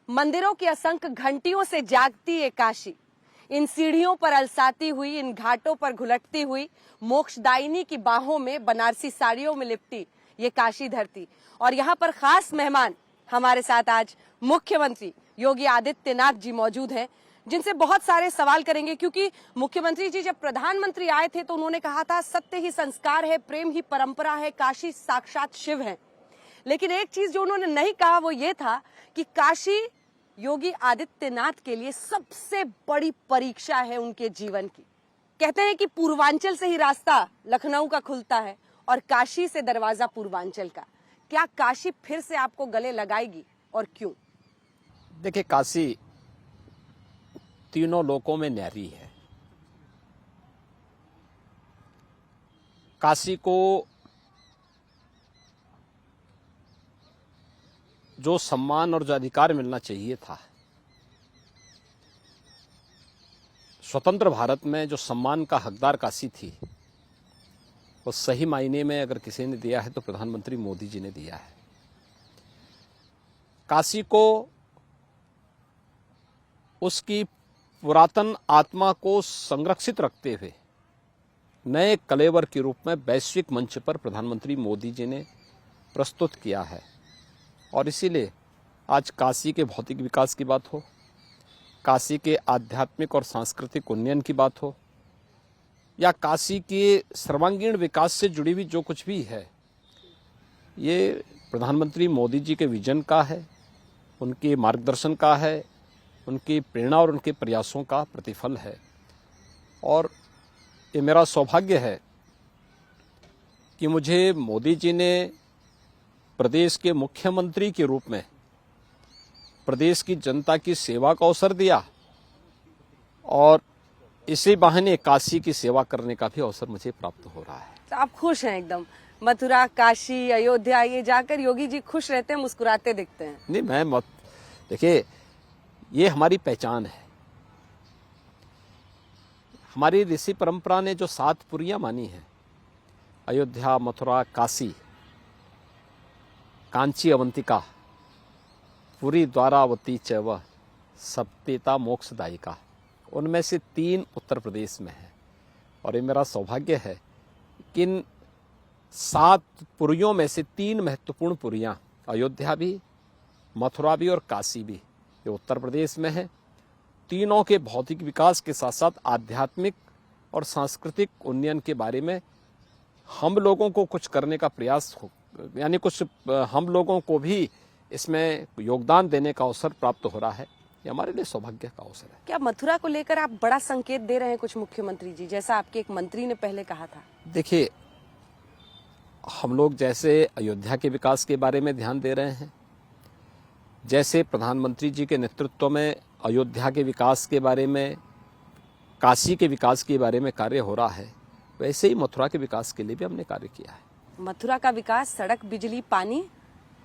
मंदिरों की असंख्य घंटियों से जागती ये काशी, इन सीढ़ियों पर अलसाती हुई, इन घाटों पर घुलटती हुई, मोक्षदायिनी की बाहों में बनारसी साड़ियों में लिपटी ये काशी धरती। और यहाँ पर खास मेहमान हमारे साथ आज मुख्यमंत्री योगी आदित्यनाथ जी मौजूद हैं, जिनसे बहुत सारे सवाल करेंगे। क्योंकि मुख्यमंत्री जी जब प्रधानमंत्री आए थे तो उन्होंने कहा था सत्य ही संस्कार है, प्रेम ही परंपरा है, काशी साक्षात शिव है। लेकिन एक चीज जो उन्होंने नहीं कहा वो ये था कि काशी योगी आदित्यनाथ के लिए सबसे बड़ी परीक्षा है उनके जीवन की। कहते हैं कि पूर्वांचल से ही रास्ता लखनऊ का खुलता है और काशी से दरवाजा पूर्वांचल का। क्या काशी फिर से आपको गले लगाएगी और क्यों? देखिए, काशी तीनों लोकों में न्यारी है। काशी को जो सम्मान और जो अधिकार मिलना चाहिए था, स्वतंत्र भारत में जो सम्मान का हकदार काशी थी, वो सही मायने में अगर किसी ने दिया है तो प्रधानमंत्री मोदी जी ने दिया है। काशी को उसकी पुरातन आत्मा को संरक्षित रखते हुए नए कलेवर के रूप में वैश्विक मंच पर प्रधानमंत्री मोदी जी ने प्रस्तुत किया है। और इसीलिए आज काशी के भौतिक विकास की बात हो, काशी के आध्यात्मिक और सांस्कृतिक उन्नयन की बात हो, या काशी के सर्वांगीण विकास से जुड़ी हुई जो कुछ भी है, ये प्रधानमंत्री मोदी जी के विजन का है, उनके मार्गदर्शन का है, उनकी प्रेरणा और उनके प्रयासों का प्रतिफल है। और ये मेरा सौभाग्य है कि मुझे मोदी जी ने प्रदेश के मुख्यमंत्री के रूप में प्रदेश की जनता की सेवा का अवसर दिया और इसी बहाने काशी की सेवा करने का भी अवसर मुझे प्राप्त हो रहा है। तो आप खुश हैं एकदम? मथुरा, काशी, अयोध्या ये जाकर योगी जी खुश रहते हैं, मुस्कुराते दिखते हैं? नहीं, मैं मत देखिए, ये हमारी पहचान है। हमारी ऋषि परंपरा ने जो 7 पुरियां मानी है, अयोध्या, मथुरा, काशी, कांची, अवंतिका, पुरी, द्वारावती चैव सप्तेता मोक्षदायिका, उनमें से 3 उत्तर प्रदेश में है। और ये मेरा सौभाग्य है कि इन 7 पुरियों में से 3 महत्वपूर्ण पुरियां, अयोध्या भी, मथुरा भी और काशी भी, ये उत्तर प्रदेश में है। तीनों के भौतिक विकास के साथ साथ आध्यात्मिक और सांस्कृतिक उन्नयन के बारे में हम लोगों को कुछ करने का प्रयास हो, यानी कुछ हम लोगों को भी इसमें योगदान देने का अवसर प्राप्त हो रहा है। ये हमारे लिए सौभाग्य का अवसर है। क्या मथुरा को लेकर आप बड़ा संकेत दे रहे हैं कुछ मुख्यमंत्री जी, जैसा आपके एक मंत्री ने पहले कहा था? देखिए, हम लोग जैसे अयोध्या के विकास के बारे में ध्यान दे रहे हैं, जैसे प्रधानमंत्री जी के नेतृत्व में अयोध्या के विकास के बारे में, काशी के विकास के बारे में कार्य हो रहा है, वैसे ही मथुरा के विकास के लिए भी हमने कार्य किया है। मथुरा का विकास सड़क, बिजली, पानी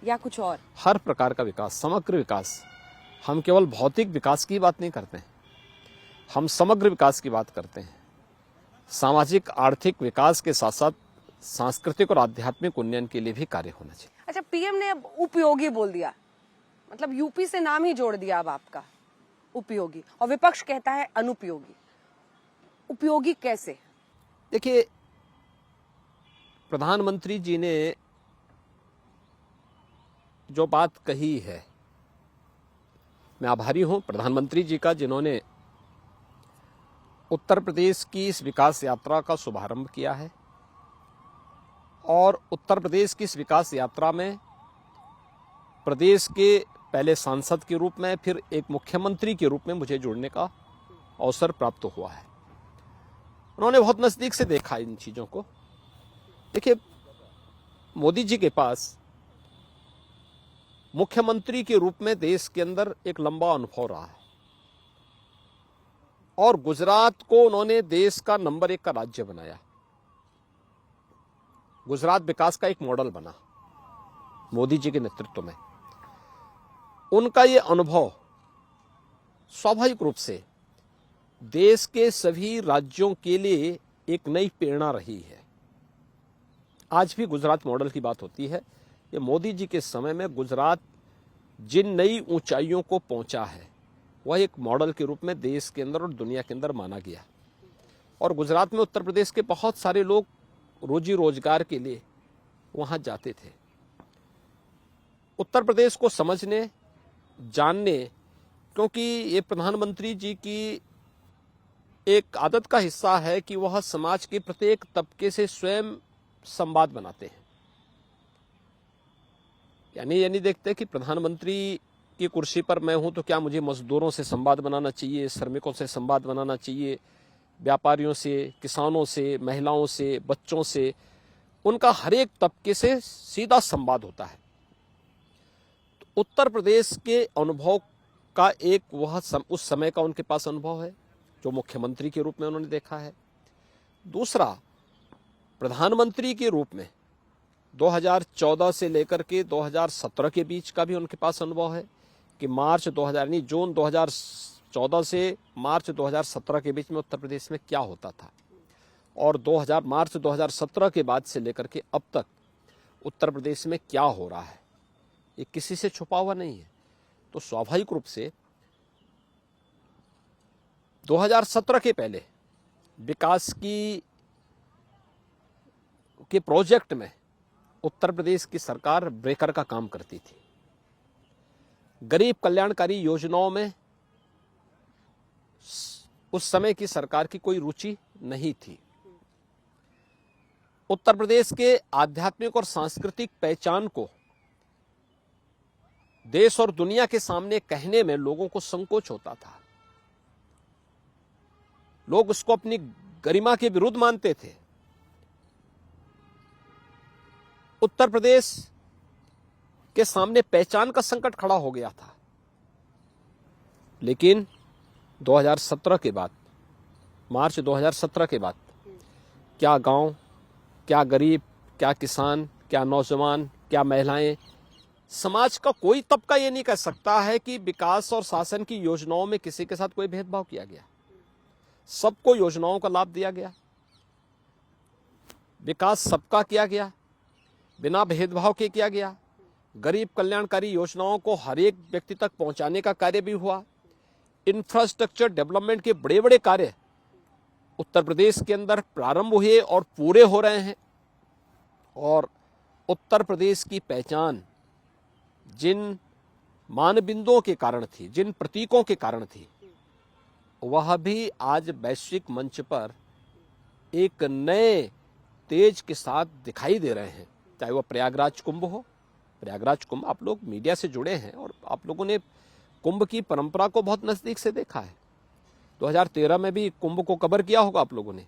या कुछ और? हर प्रकार का विकास, समग्र विकास। हम केवल भौतिक विकास की बात नहीं करते हैं, हम समग्र विकास की बात करते हैं। सामाजिक आर्थिक विकास के साथ साथ सांस्कृतिक और आध्यात्मिक उन्नयन के लिए भी कार्य होना चाहिए। अच्छा, पीएम ने अब उपयोगी बोल दिया, मतलब यूपी से नाम ही जोड़ दिया अब आपका, उपयोगी, और विपक्ष कहता है अनुपयोगी। उपयोगी कैसे? देखिए, प्रधानमंत्री जी ने जो बात कही है, मैं आभारी हूं प्रधानमंत्री जी का, जिन्होंने उत्तर प्रदेश की इस विकास यात्रा का शुभारंभ किया है। और उत्तर प्रदेश की इस विकास यात्रा में प्रदेश के पहले सांसद के रूप में, फिर एक मुख्यमंत्री के रूप में मुझे जुड़ने का अवसर प्राप्त हुआ है। उन्होंने बहुत नजदीक से देखा इन चीजों को। देखिए, मोदी जी के पास मुख्यमंत्री के रूप में देश के अंदर एक लंबा अनुभव रहा है और गुजरात को उन्होंने देश का नंबर 1 का राज्य बनाया। गुजरात विकास का एक मॉडल बना मोदी जी के नेतृत्व में। उनका ये अनुभव स्वाभाविक रूप से देश के सभी राज्यों के लिए एक नई प्रेरणा रही है। आज भी गुजरात मॉडल की बात होती है। ये मोदी जी के समय में गुजरात जिन नई ऊंचाइयों को पहुंचा है वह एक मॉडल के रूप में देश के अंदर और दुनिया के अंदर माना गया। और गुजरात में उत्तर प्रदेश के बहुत सारे लोग रोजी रोजगार के लिए वहां जाते थे। उत्तर प्रदेश को समझने, जानने, क्योंकि ये प्रधानमंत्री जी की एक आदत का हिस्सा है कि वह समाज के प्रत्येक तबके से स्वयं संवाद बनाते हैं। यानी ये नहीं देखते कि प्रधानमंत्री की कुर्सी पर मैं हूं तो क्या मुझे मजदूरों से संवाद बनाना चाहिए, श्रमिकों से संवाद बनाना चाहिए, व्यापारियों से, किसानों से, महिलाओं से, बच्चों से, उनका हर एक तबके से सीधा संवाद होता है। तो उत्तर प्रदेश के अनुभव का एक वह उस समय का उनके पास अनुभव है जो मुख्यमंत्री के रूप में उन्होंने देखा है। दूसरा, प्रधानमंत्री के रूप में 2014 से लेकर के 2017 के बीच का भी उनके पास अनुभव है कि जून 2014 से मार्च 2017 के बीच में उत्तर प्रदेश में क्या होता था, और मार्च 2017 के बाद से लेकर के अब तक उत्तर प्रदेश में क्या हो रहा है, ये किसी से छुपा हुआ नहीं है। तो स्वाभाविक रूप से 2017 के पहले विकास के प्रोजेक्ट में उत्तर प्रदेश की सरकार ब्रेकर का काम करती थी। गरीब कल्याणकारी योजनाओं में उस समय की सरकार की कोई रुचि नहीं थी। उत्तर प्रदेश के आध्यात्मिक और सांस्कृतिक पहचान को देश और दुनिया के सामने कहने में लोगों को संकोच होता था। लोग उसको अपनी गरिमा के विरुद्ध मानते थे। उत्तर प्रदेश के सामने पहचान का संकट खड़ा हो गया था। लेकिन 2017 के बाद, मार्च 2017 के बाद क्या गांव, क्या गरीब, क्या किसान, क्या नौजवान, क्या महिलाएं, समाज का कोई तबका ये नहीं कह सकता है कि विकास और शासन की योजनाओं में किसी के साथ कोई भेदभाव किया गया। सबको योजनाओं का लाभ दिया गया, विकास सबका किया गया, बिना भेदभाव के किया गया। गरीब कल्याणकारी योजनाओं को हर एक व्यक्ति तक पहुंचाने का कार्य भी हुआ। इंफ्रास्ट्रक्चर डेवलपमेंट के बड़े बड़े कार्य उत्तर प्रदेश के अंदर प्रारंभ हुए और पूरे हो रहे हैं। और उत्तर प्रदेश की पहचान जिन मानबिंदुओं के कारण थी, जिन प्रतीकों के कारण थी, वह भी आज वैश्विक मंच पर एक नए तेज के साथ दिखाई दे रहे हैं। चाहे वह प्रयागराज कुंभ हो। प्रयागराज कुंभ, आप लोग मीडिया से जुड़े हैं और आप लोगों ने कुंभ की परंपरा को बहुत नजदीक से देखा है। 2013 में भी कुंभ को कवर किया होगा आप लोगों ने।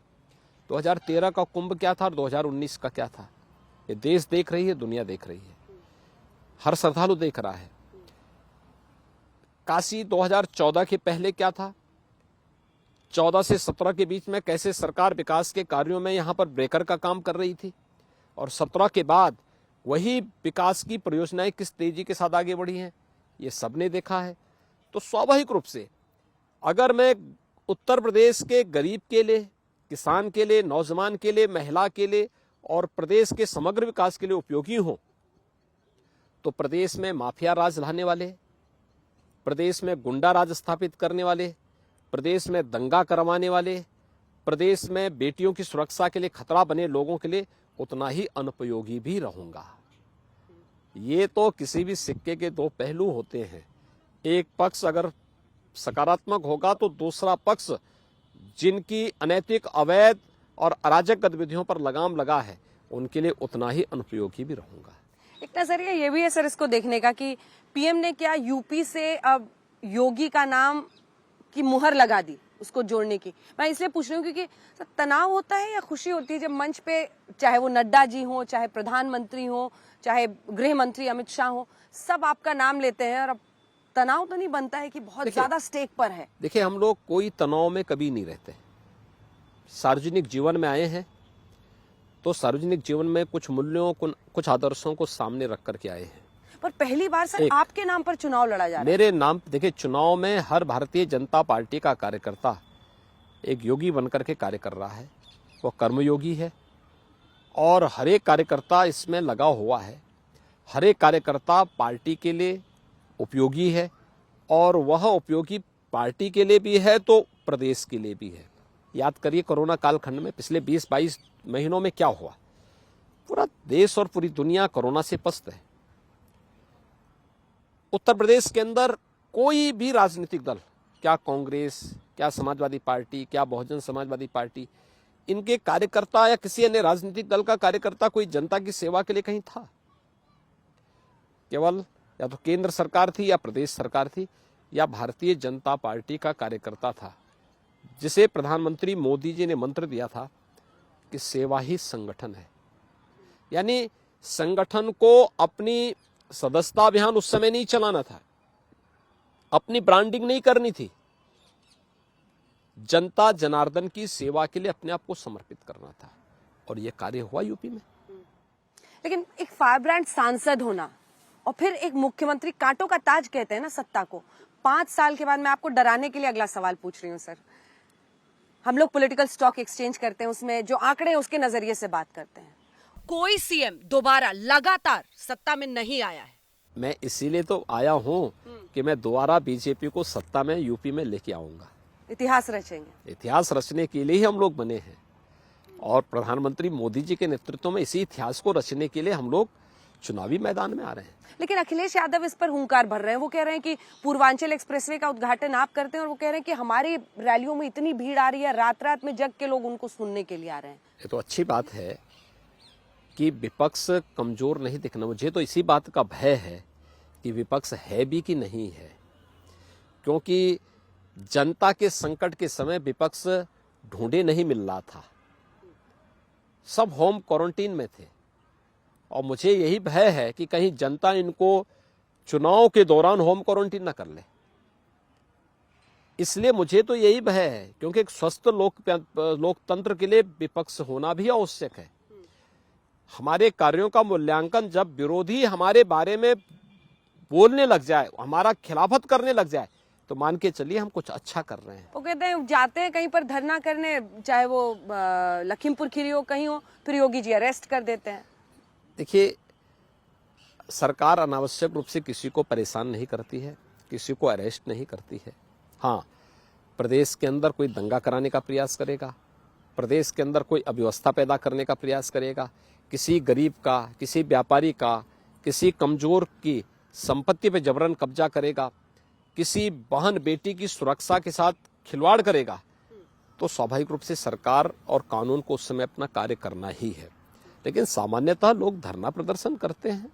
2013 का कुंभ क्या था और 2019 का क्या था, ये देश देख रही है, दुनिया देख रही है, हर श्रद्धालु देख रहा है। काशी 2014 के पहले क्या था, 14 से 17 के बीच में कैसे सरकार विकास के कार्यों में यहां पर ब्रेकर का काम कर रही थी, और 17 के बाद वही विकास की परियोजनाएं किस तेजी के साथ आगे बढ़ी हैं, ये सबने देखा है। तो स्वाभाविक रूप से अगर मैं उत्तर प्रदेश के गरीब के लिए, किसान के लिए, नौजवान के लिए, महिला के लिए और प्रदेश के समग्र विकास के लिए उपयोगी हूं, तो प्रदेश में माफिया राज लाने वाले, प्रदेश में गुंडा राज स्थापित करने वाले, प्रदेश में दंगा करवाने वाले, प्रदेश में बेटियों की सुरक्षा के लिए खतरा बने लोगों के लिए उतना ही अनुपयोगी भी रहूंगा। ये तो किसी भी सिक्के के दो पहलू होते हैं। एक पक्ष अगर सकारात्मक होगा तो दूसरा पक्ष जिनकी अनैतिक, अवैध और अराजक गतिविधियों पर लगाम लगा है उनके लिए उतना ही अनुपयोगी भी रहूंगा। एक नजरिया ये भी है सर इसको देखने का कि पीएम ने क्या यूपी से अब योगी का नाम की मुहर लगा दी, उसको जोड़ने की। मैं इसलिए पूछ रही हूँ क्योंकि तनाव होता है या खुशी होती है जब मंच पे चाहे वो नड्डा जी हो, चाहे प्रधानमंत्री हो, चाहे गृह मंत्री अमित शाह हो, सब आपका नाम लेते हैं, और अब तनाव तो नहीं बनता है कि बहुत ज्यादा स्टेक पर है? देखिए, हम लोग कोई तनाव में कभी नहीं रहते। सार्वजनिक जीवन में आए हैं तो सार्वजनिक जीवन में कुछ मूल्यों को, कुछ आदर्शों को सामने रख करके आए हैं। पर पहली बार सर आपके नाम पर चुनाव लड़ा जा रहा है। मेरे नाम, देखिए, चुनाव में हर भारतीय जनता पार्टी का कार्यकर्ता एक योगी बनकर के कार्य कर रहा है, वो कर्मयोगी है और हर एक कार्यकर्ता इसमें लगा हुआ है। हर एक कार्यकर्ता पार्टी के लिए, उपयोगी है, और वह उपयोगी पार्टी के लिए भी है तो प्रदेश के लिए भी है। याद करिए कोरोना कालखंड में पिछले 20-22 महीनों में क्या हुआ। पूरा देश और पूरी दुनिया कोरोना से पस्त है। उत्तर प्रदेश के अंदर कोई भी राजनीतिक दल, क्या कांग्रेस, क्या समाजवादी पार्टी, क्या बहुजन समाजवादी पार्टी, इनके कार्यकर्ता या किसी अन्य राजनीतिक दल का कार्यकर्ता कोई जनता की सेवा के लिए कहीं था? केवल या तो केंद्र सरकार थी या प्रदेश सरकार थी या भारतीय जनता पार्टी का कार्यकर्ता था, जिसे प्रधानमंत्री मोदी जी ने मंत्र दिया था कि सेवा ही संगठन है। यानी संगठन को अपनी सदस्यता अभियान उस समय नहीं चलाना था, अपनी ब्रांडिंग नहीं करनी थी, जनता जनार्दन की सेवा के लिए अपने आप को समर्पित करना था, और यह कार्य हुआ यूपी में। लेकिन एक फायर ब्रांड सांसद होना और फिर एक मुख्यमंत्री, कांटों का ताज कहते हैं ना सत्ता को। 5 साल के बाद मैं आपको डराने के लिए अगला सवाल पूछ रही हूँ सर। हम लोग पॉलिटिकल स्टॉक एक्सचेंज करते हैं, उसमें जो आंकड़े हैं उसके नजरिए से बात करते हैं। कोई सीएम दोबारा लगातार सत्ता में नहीं आया है। मैं इसीलिए तो आया हूं कि मैं दोबारा बीजेपी को सत्ता में यूपी में लेके आऊंगा। इतिहास रचेंगे। इतिहास रचने के लिए ही हम लोग बने हैं, और प्रधानमंत्री मोदी जी के नेतृत्व में इसी इतिहास को रचने के लिए हम लोग चुनावी मैदान में आ रहे हैं। लेकिन अखिलेश यादव इस पर हुंकार भर रहे हैं। वो कह रहे हैं कि पूर्वांचल एक्सप्रेसवे का उद्घाटन आप करते हैं, और वो कह रहे हैं कि हमारी रैलियों में इतनी भीड़ आ रही है, रात रात में जग के लोग उनको सुनने के लिए आ रहे हैं। ये तो अच्छी बात है कि विपक्ष कमजोर नहीं दिखना। मुझे तो इसी बात का भय है कि विपक्ष है भी कि नहीं है, क्योंकि जनता के संकट के समय विपक्ष ढूंढे नहीं मिल रहा था, सब होम क्वारंटीन में थे, और मुझे यही भय है कि कहीं जनता इनको चुनाव के दौरान होम क्वारंटीन न कर ले। इसलिए मुझे तो यही भय है, क्योंकि एक स्वस्थ लोकतंत्र के लिए विपक्ष होना भी आवश्यक है। हमारे कार्यों का मूल्यांकन जब विरोधी हमारे बारे में बोलने लग जाए, हमारा खिलाफत करने लग जाए, तो मान के चलिए हम कुछ अच्छा कर रहे हैं। वो कहते हैं जाते हैं कहीं पर धरना करने, चाहे वो लखीमपुर खीरी हो, कहीं हो, फिर योगी जी अरेस्ट कर देते हैं। देखिए, सरकार अनावश्यक रूप से किसी को परेशान नहीं करती है, किसी को अरेस्ट नहीं करती है। हाँ, प्रदेश के अंदर कोई दंगा कराने का प्रयास करेगा, प्रदेश के अंदर कोई अव्यवस्था पैदा करने का प्रयास करेगा, किसी गरीब का, किसी व्यापारी का, किसी कमजोर की संपत्ति पर जबरन कब्जा करेगा, किसी बहन बेटी की सुरक्षा के साथ खिलवाड़ करेगा, तो स्वाभाविक रूप से सरकार और कानून को उस समय अपना कार्य करना ही है। लेकिन सामान्यतः लोग धरना प्रदर्शन करते हैं,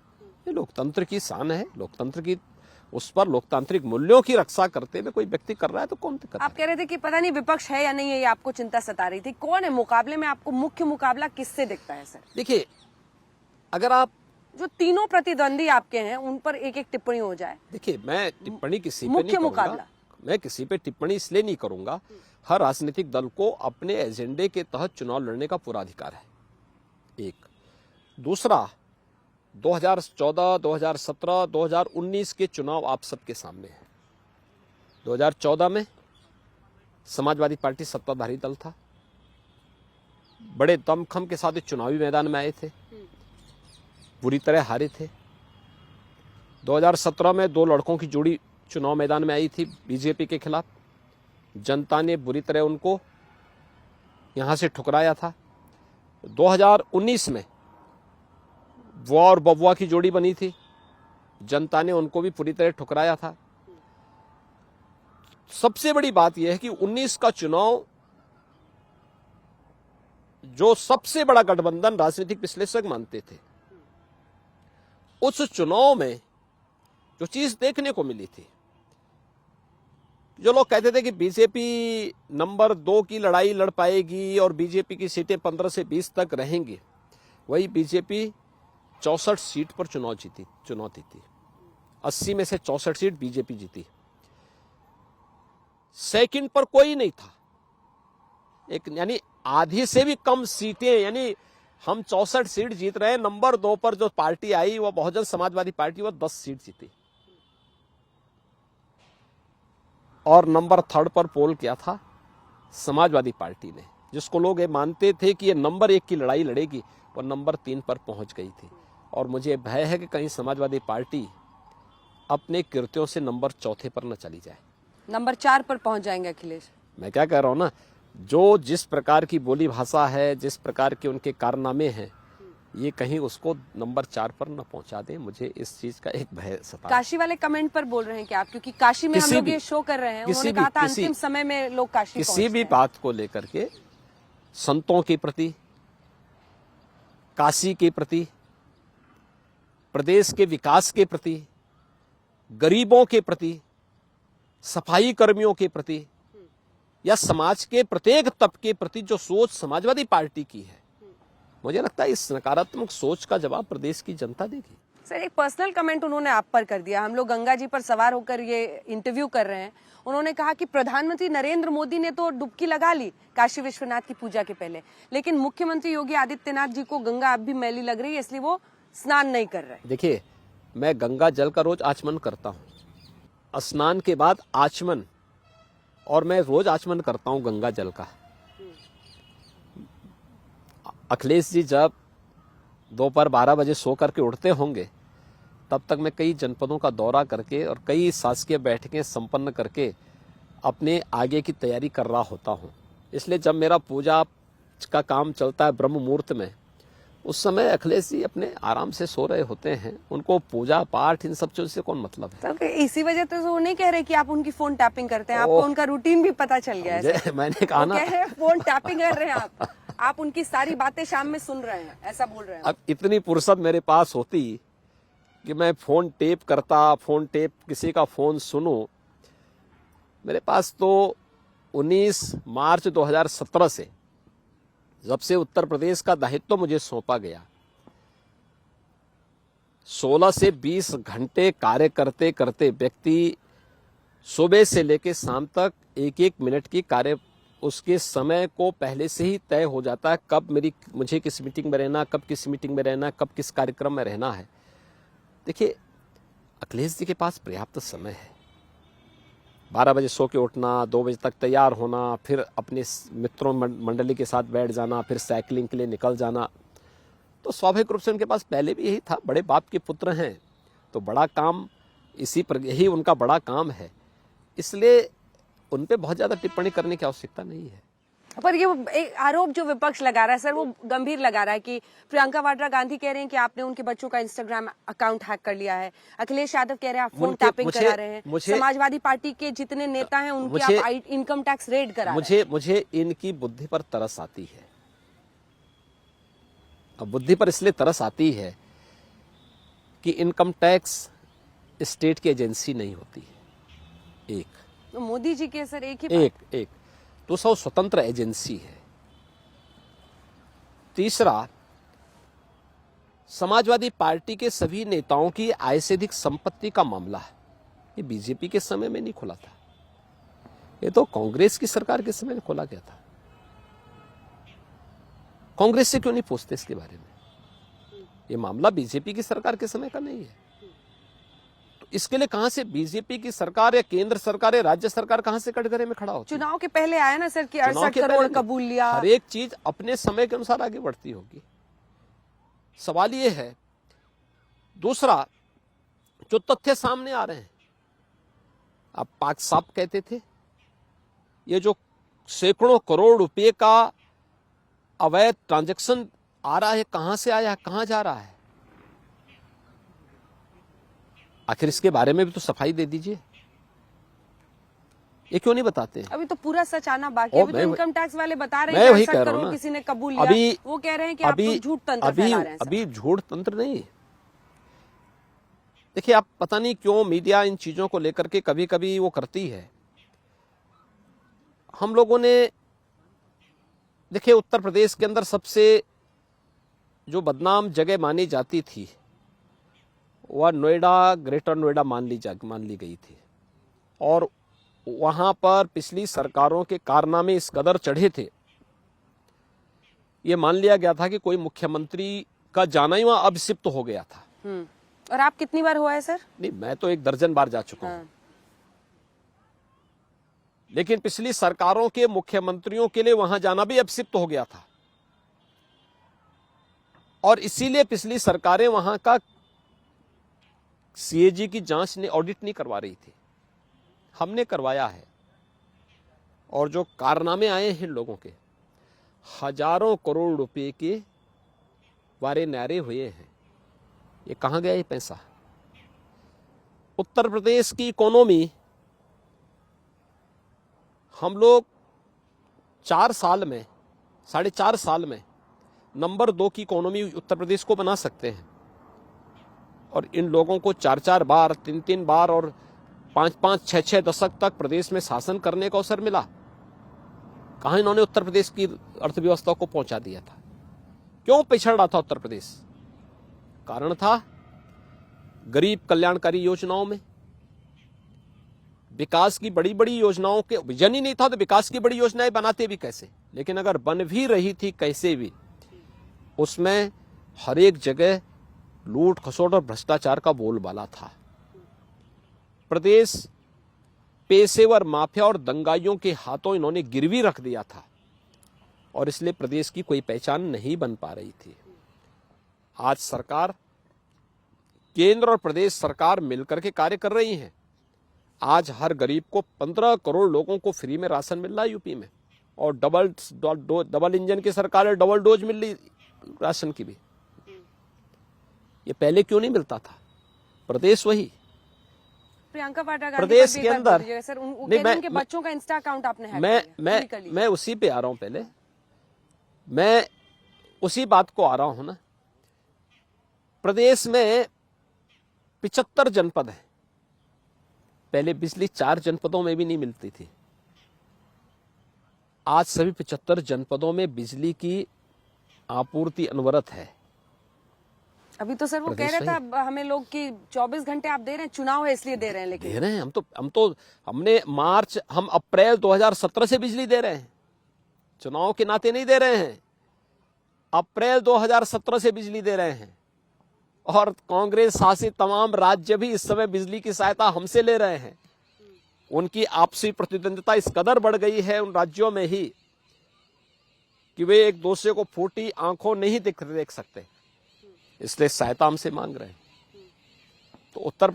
ये लोकतंत्र की शान है। लोकतंत्र की उस पर लोकतांत्रिक मूल्यों की रक्षा करते हुए कोई व्यक्ति कर रहा है तो कौन कर रहा है? आप कह रहे थे कि पता नहीं विपक्ष है या नहीं है, ये आपको चिंता सता रही थी। कौन है मुकाबले में? आपको मुख्य मुकाबला किससे दिखता है सर? देखिए, अगर आप जो तीनों प्रतिद्वंदी आपके हैं उन पर एक एक टिप्पणी हो जाए। देखिए, मैं टिप्पणी किसी पे मुख्य नहीं करूंगा। मुकाबला। मैं किसी पे टिप्पणी इसलिए नहीं करूंगा, हर राजनीतिक दल को अपने एजेंडे के तहत चुनाव लड़ने का पूरा अधिकार है, एक। दूसरा, 2014, 2017, 2019 के चुनाव आप सबके सामने हैं। 2014 में समाजवादी पार्टी सत्ताधारी दल था, बड़े दमखम के साथ चुनावी मैदान में आए थे, बुरी तरह हारे थे। 2017 में 2 लड़कों की जोड़ी चुनाव मैदान में आई थी बीजेपी के खिलाफ, जनता ने बुरी तरह उनको यहां से ठुकराया था। 2019 में बुआ और बबुआ की जोड़ी बनी थी, जनता ने उनको भी पूरी तरह ठुकराया था। सबसे बड़ी बात यह है कि 19 का चुनाव, जो सबसे बड़ा गठबंधन राजनीतिक विश्लेषक मानते थे, उस चुनाव में जो चीज देखने को मिली थी, जो लोग कहते थे कि बीजेपी नंबर 2 की लड़ाई लड़ पाएगी और बीजेपी की सीटें 15 से 20 तक रहेंगी, वही बीजेपी 64 सीट पर चुनाव जीती। 80 में से 64 सीट बीजेपी जीती। सेकंड पर कोई नहीं था, एक यानी आधी से भी कम सीटें, यानी हम 64 सीट जीत रहे हैं। नंबर 2 पर जो पार्टी आई वो बहुजन समाजवादी पार्टी, वो 10 सीट जीती। और नंबर 3 पर पोल किया था समाजवादी पार्टी ने, जिसको लोग ये मानते थे कि ये नंबर 1 की लड़ाई लड़ेगी, वो नंबर 3 पर पहुंच गई थी। और मुझे भय है कि कहीं समाजवादी पार्टी अपने कृत्यों से नंबर 4 पर न चली जाए। नंबर 4 पर पहुंच जाएंगे अखिलेश। मैं क्या कह रहा हूं ना, जो जिस प्रकार की बोली भाषा है, जिस प्रकार के उनके कारनामे हैं, ये कहीं उसको नंबर 4 पर न पहुंचा दे। मुझे इस चीज का एक भय सता है। काशी वाले कमेंट पर बोल रहे हैं कि आप, क्योंकि काशी में हम लोग ये शो कर रहे हैं, उन्होंने कहा था अंतिम समय में लोग काशी किसी भी बात को लेकर के संतों के प्रति, काशी के प्रति, प्रदेश के विकास के प्रति, गरीबों के प्रति, सफाई कर्मियों के प्रति या समाज के प्रत्येक तबके के प्रति जो सोच समाजवादी पार्टी की है, मुझे लगता है इस नकारात्मक सोच का जवाब प्रदेश की जनता देगी। सर, एक पर्सनल कमेंट उन्होंने आप पर कर दिया। हम लोग गंगा जी पर सवार होकर ये इंटरव्यू कर रहे हैं। उन्होंने कहा कि प्रधानमंत्री नरेंद्र मोदी ने तो डुबकी लगा ली काशी विश्वनाथ की पूजा के पहले, लेकिन मुख्यमंत्री योगी आदित्यनाथ जी को गंगा अब भी मैली लग रही है, इसलिए वो स्नान नहीं कर रहे। देखिए, मैं गंगा जल का रोज आचमन करता हूँ, स्नान के बाद आचमन, और मैं रोज आचमन करता हूँ गंगा जल का। अखिलेश जी जब दोपहर 12 बजे सो करके उठते होंगे, तब तक मैं कई जनपदों का दौरा करके और कई शासकीय बैठकें संपन्न करके अपने आगे की तैयारी कर रहा होता हूँ। इसलिए जब मेरा पूजा का काम चलता है ब्रह्म मुहूर्त में, उस समय अखिलेश जी अपने आराम से सो रहे होते हैं। उनको पूजा पाठ इन सब चीजों से कौन मतलब है? तो इसी वजह से वो नहीं कह रहे कि आप उनकी फोन टैपिंग करते हैं, आपको उनका रूटीन भी पता चल गया है। मैंने कहा ना, कह रहे हैं फोन टैपिंग कर रहे हैं आप उनकी सारी बातें शाम में सुन रहे हैं, ऐसा बोल रहे हैं। अब इतनी फुर्सत मेरे पास होती कि मैं फोन टेप करता, फोन टेप किसी का फोन सुनूं। मेरे पास तो 19 मार्च 2017 से, जब से उत्तर प्रदेश का दायित्व मुझे सौंपा गया, 16 से 20 घंटे कार्य करते करते व्यक्ति सुबह से लेकर शाम तक एक एक मिनट की कार्य, उसके समय को पहले से ही तय हो जाता है, कब मुझे किस मीटिंग में रहना, कब किस मीटिंग में रहना, कब किस कार्यक्रम में रहना है। देखिए, अखिलेश जी के पास पर्याप्त समय है। 12 बजे सो के उठना, 2 बजे तक तैयार होना, फिर अपने मित्रों मंडली के साथ बैठ जाना, फिर साइकिलिंग के लिए निकल जाना, तो स्वाभाविक रूप से उनके पास पहले भी यही था। बड़े बाप के पुत्र हैं, तो बड़ा काम यही उनका बड़ा काम है। इसलिए उन पे बहुत ज्यादा टिप्पणी करने की आवश्यकता नहीं है। पर ये एक आरोप जो विपक्ष लगा रहा है सर, वो गंभीर लगा रहा है कि प्रियंका वाड्रा गांधी कह रहे हैं कि आपने उनके बच्चों का इंस्टाग्राम अकाउंट हैक कर लिया है। अखिलेश यादव कह रहे हैं आप फोन टैपिंग करा रहे हैं। समाजवादी पार्टी के जितने नेता हैं उनकी आप इनकम टैक्स रेड करा रहे हैं। मुझे इनकी बुद्धि पर तरस आती है। अब बुद्धि पर इसलिए तरस आती है कि इनकम टैक्स स्टेट की एजेंसी नहीं होती है। एक तो मोदी जी के सर एक तो स्वतंत्र एजेंसी है। तीसरा, समाजवादी पार्टी के सभी नेताओं की आय से अधिक संपत्ति का मामला है। ये बीजेपी के समय में नहीं खुला था, ये तो कांग्रेस की सरकार के समय में खोला गया था। कांग्रेस से क्यों नहीं पूछते इसके बारे में? ये मामला बीजेपी की सरकार के समय का नहीं है। तो इसके लिए कहां से बीजेपी की सरकार या केंद्र सरकार या राज्य सरकार कहां से कटघरे में खड़ा होती है? चुनाव के पहले आया ना सर कि 68 करोड़ कबूल लिया। हर एक चीज अपने समय के अनुसार आगे बढ़ती होगी। सवाल ये है, दूसरा जो तथ्य सामने आ रहे हैं, आप पाक साहब कहते थे, ये जो सैकड़ों करोड़ रुपए का अवैध ट्रांजैक्शन आ रहा है, कहां से आया है, कहां जा रहा है? आखिर इसके बारे में भी तो सफाई दे दीजिए। ये क्यों नहीं बताते? अभी तो पूरा सच आना बाकी है। अभी तो इनकम टैक्स वाले बता रहे हैं मैं वही कह रहा हूं ना, किसी ने कबूल लिया। वो कह रहे हैं कि आप झूठ तंत्र फैला रहे हैं। अभी झूठ तंत्र नहीं। देखिए, आप पता नहीं क्यों मीडिया इन चीजों को लेकर के कभी कभी वो करती है। हम लोगों ने देखिए, उत्तर प्रदेश के अंदर सबसे जो बदनाम जगह मानी जाती थी वह नोएडा, ग्रेटर नोएडा मान ली गई थी। और वहां पर पिछली सरकारों के कारनामे इस कदर चढ़े थे, ये मान लिया गया था कि कोई मुख्यमंत्री का जाना ही वहां अभिषिप्त हो गया था। और आप कितनी बार हुआ है सर? नहीं, मैं तो 1 दर्जन बार जा चुका हूं। लेकिन पिछली सरकारों के मुख्यमंत्रियों के लिए वहां जाना भी अभिषिप्त हो गया था, और इसीलिए पिछली सरकारें वहां का सीएजी की जांच ने ऑडिट नहीं करवा रही थी, हमने करवाया है। और जो कारनामे आए हैं लोगों के, हजारों करोड़ रुपए के वारे नारे हुए हैं, ये कहां गया ये पैसा? उत्तर प्रदेश की इकोनॉमी हम लोग 4 साल में, 4.5 साल में नंबर 2 की इकोनॉमी उत्तर प्रदेश को बना सकते हैं। और इन लोगों को 4-4 बार, 3-3 बार और 5-5, 6-6 दशक तक प्रदेश में शासन करने का अवसर मिला। कहां इन्होंने उत्तर प्रदेश की अर्थव्यवस्था को पहुंचा दिया था? क्यों पिछड़ रहा था उत्तर प्रदेश? कारण था गरीब कल्याणकारी योजनाओं में, विकास की बड़ी बड़ी योजनाओं के विजन ही नहीं था, तो विकास की बड़ी योजनाएं बनाते भी कैसे? लेकिन अगर बन भी रही थी कैसे भी, उसमें हर एक जगह लूट खसोट और भ्रष्टाचार का बोलबाला था। प्रदेश पेशेवर माफिया और दंगाइयों के हाथों इन्होंने गिरवी रख दिया था और इसलिए प्रदेश की कोई पहचान नहीं बन पा रही थी। आज सरकार, केंद्र और प्रदेश सरकार मिलकर के कार्य कर रही हैं। आज हर गरीब को 15 करोड़ लोगों को फ्री में राशन मिल रहा है यूपी में, और डबल इंजन की सरकार है, डबल डोज मिल रही राशन की भी। ये पहले क्यों नहीं मिलता था? प्रदेश वही प्रियंका वाड्रा प्रदेश के अंदर सर, नहीं, उनके बच्चों का इंस्टा अकाउंट आपने हैक कर लिया। मैं उसी पे आ रहा हूं। पहले मैं उसी बात को आ रहा हूं ना। प्रदेश में 75 जनपद है। पहले बिजली 4 जनपदों में भी नहीं मिलती थी। आज सभी 75 जनपदों में बिजली की आपूर्ति अनवरत है। अभी तो सर वो कह रहे थे हमें लोग कि 24 घंटे आप दे रहे हैं, चुनाव है इसलिए दे रहे हैं। लेकिन दे रहे हैं हम अप्रैल 2017 से बिजली दे रहे हैं, चुनाव के नाते नहीं दे रहे हैं। अप्रैल 2017 से बिजली दे रहे हैं और कांग्रेस शासित तमाम राज्य भी इस समय बिजली की सहायता हमसे ले रहे हैं। उनकी आपसी प्रतिद्वंदिता इस कदर बढ़ गई है उन राज्यों में ही कि वे एक दूसरे को फूटी आंखों नहीं देख सकते, इसलिए सहायता हमसे मांग रहे हैं। तो उत्तर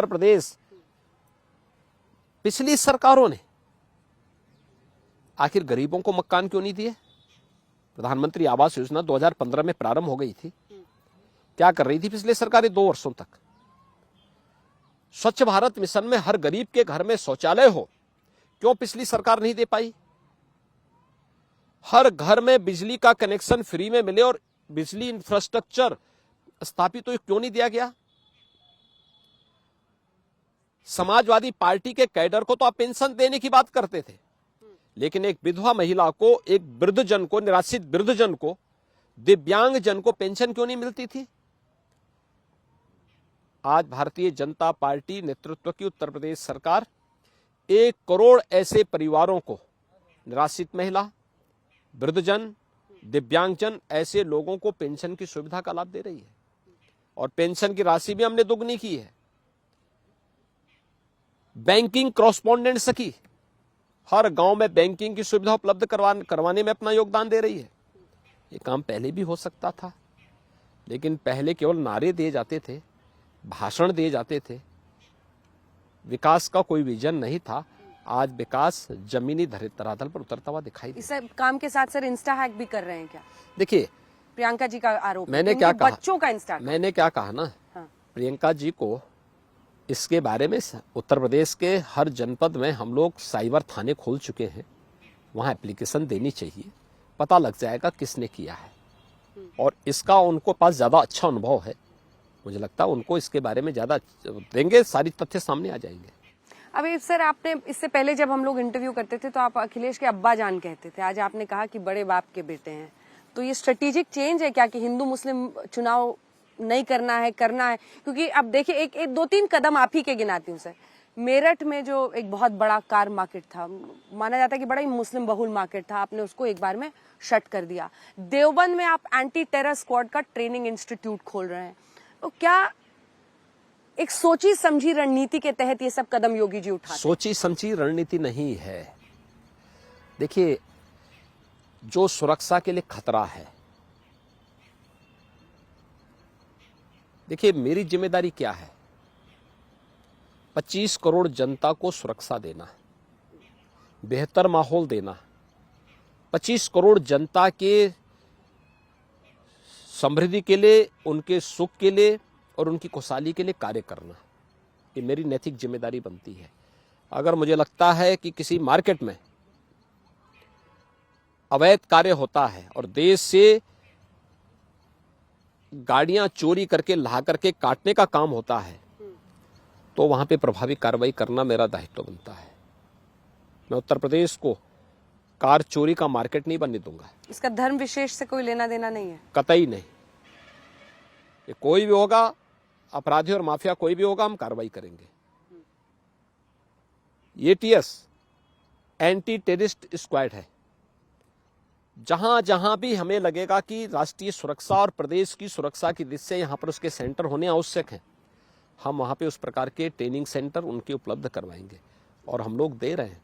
प्रदेश पिछली सरकारों ने आखिर गरीबों को मकान क्यों नहीं दिए? प्रधानमंत्री आवास योजना 2015 में प्रारंभ हो गई थी। क्या कर रही थी पिछले सरकारें 2 वर्षों तक? स्वच्छ भारत मिशन में हर गरीब के घर में शौचालय हो, क्यों पिछली सरकार नहीं दे पाई? हर घर में बिजली का कनेक्शन फ्री में मिले और बिजली इंफ्रास्ट्रक्चर स्थापित तो क्यों नहीं दिया गया? समाजवादी पार्टी के कैडर को तो आप पेंशन देने की बात करते थे, लेकिन एक विधवा महिला को, एक वृद्धजन को, निराश्रित वृद्धजन को, दिव्यांग जन को पेंशन क्यों नहीं मिलती थी? आज भारतीय जनता पार्टी नेतृत्व की उत्तर प्रदेश सरकार 1 करोड़ ऐसे परिवारों को, निराश्रित महिला, वृद्धजन, दिव्यांगजन, ऐसे लोगों को पेंशन की सुविधा का लाभ दे रही है और पेंशन की राशि भी हमने दुगनी की है। बैंकिंग कॉरस्पॉन्डेंट सखी हर गांव में बैंकिंग की सुविधा उपलब्ध करवाने में अपना योगदान दे रही है। ये काम पहले भी हो सकता था, लेकिन पहले केवल नारे दिए जाते थे, भाषण दिए जाते थे, विकास का कोई विजन नहीं था। आज विकास जमीनी धरातल पर उतरता हुआ दिखाई दे। इस काम के साथ सर इंस्टा हैक भी कर रहे हैं क्या? देखिए, प्रियंका जी का आरोप, मैंने क्या कहा, बच्चों का इंस्टा, मैंने क्या कहा ना, हाँ। प्रियंका जी को इसके बारे में उत्तर प्रदेश के हर जनपद में हम लोग साइबर थाने खोल चुके हैं, वहां एप्लीकेशन देनी चाहिए, पता लग जाएगा किसने किया है। और इसका उनको पास ज्यादा अच्छा अनुभव है, मुझे लगता है उनको इसके बारे में ज्यादा देंगे, सारी तथ्य सामने आ जाएंगे। अभी सर आपने इससे पहले जब हम लोग इंटरव्यू करते थे तो आप अखिलेश के अब्बा जान कहते थे, आज आपने कहा कि बड़े बाप के बेटे हैं। तो ये स्ट्रेटेजिक चेंज है क्या कि हिंदू मुस्लिम चुनाव नहीं करना है, करना है? क्योंकि अब देखिए एक 2-3 कदम आप ही के गिनाती हूँ सर। मेरठ में जो एक बहुत बड़ा कार मार्केट था, माना जाता है कि बड़ा ही मुस्लिम बहुल मार्केट था, आपने उसको एक बार में शट कर दिया। देवबंद में आप एंटी टेरर स्क्वाड का ट्रेनिंग इंस्टीट्यूट खोल रहे हैं। तो क्या एक सोची समझी रणनीति के तहत ये सब कदम योगी जी उठाते? सोची समझी रणनीति नहीं है। देखिए, जो सुरक्षा के लिए खतरा है देखिए, मेरी जिम्मेदारी क्या है? 25 करोड़ जनता को सुरक्षा देना, बेहतर माहौल देना, 25 करोड़ जनता के समृद्धि के लिए, उनके सुख के लिए और उनकी खुशहाली के लिए कार्य करना, ये मेरी नैतिक जिम्मेदारी बनती है। अगर मुझे लगता है कि किसी मार्केट में अवैध कार्य होता है और देश से गाड़ियां चोरी करके ला करके काटने का काम होता है, तो वहां पे प्रभावी कार्रवाई करना मेरा दायित्व बनता है। मैं उत्तर प्रदेश को कार चोरी का मार्केट नहीं बनने दूंगा। इसका धर्म विशेष से कोई लेना देना नहीं है? कतई नहीं। ये कोई भी होगा, अपराधी और माफिया कोई भी होगा, हम कार्रवाई करेंगे। एटीएस एंटी टेररिस्ट स्क्वाड है। जहां जहां भी हमें लगेगा कि राष्ट्रीय सुरक्षा और प्रदेश की सुरक्षा की दृष्टि से यहां पर उसके सेंटर होने आवश्यक हैं, हम वहां पे उस प्रकार के ट्रेनिंग सेंटर उनके उपलब्ध करवाएंगे और हम लोग दे रहे हैं।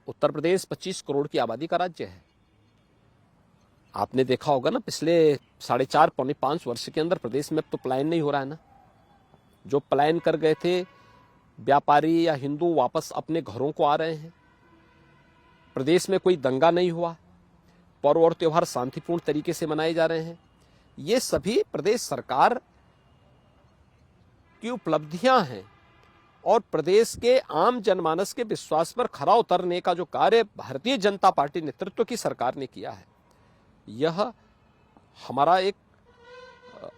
उत्तर प्रदेश 25 करोड़ की आबादी का राज्य है। आपने देखा होगा ना, पिछले 4.5 पौने 5 वर्ष के अंदर प्रदेश में अब तो पलायन नहीं हो रहा है ना। जो पलायन कर गए थे व्यापारी या हिंदू, वापस अपने घरों को आ रहे हैं। प्रदेश में कोई दंगा नहीं हुआ, पर्व और त्योहार शांतिपूर्ण तरीके से मनाए जा रहे हैं। ये सभी प्रदेश सरकार की उपलब्धियां हैं और प्रदेश के आम जनमानस के विश्वास पर खरा उतरने का जो कार्य भारतीय जनता पार्टी नेतृत्व की सरकार ने किया है, यह हमारा एक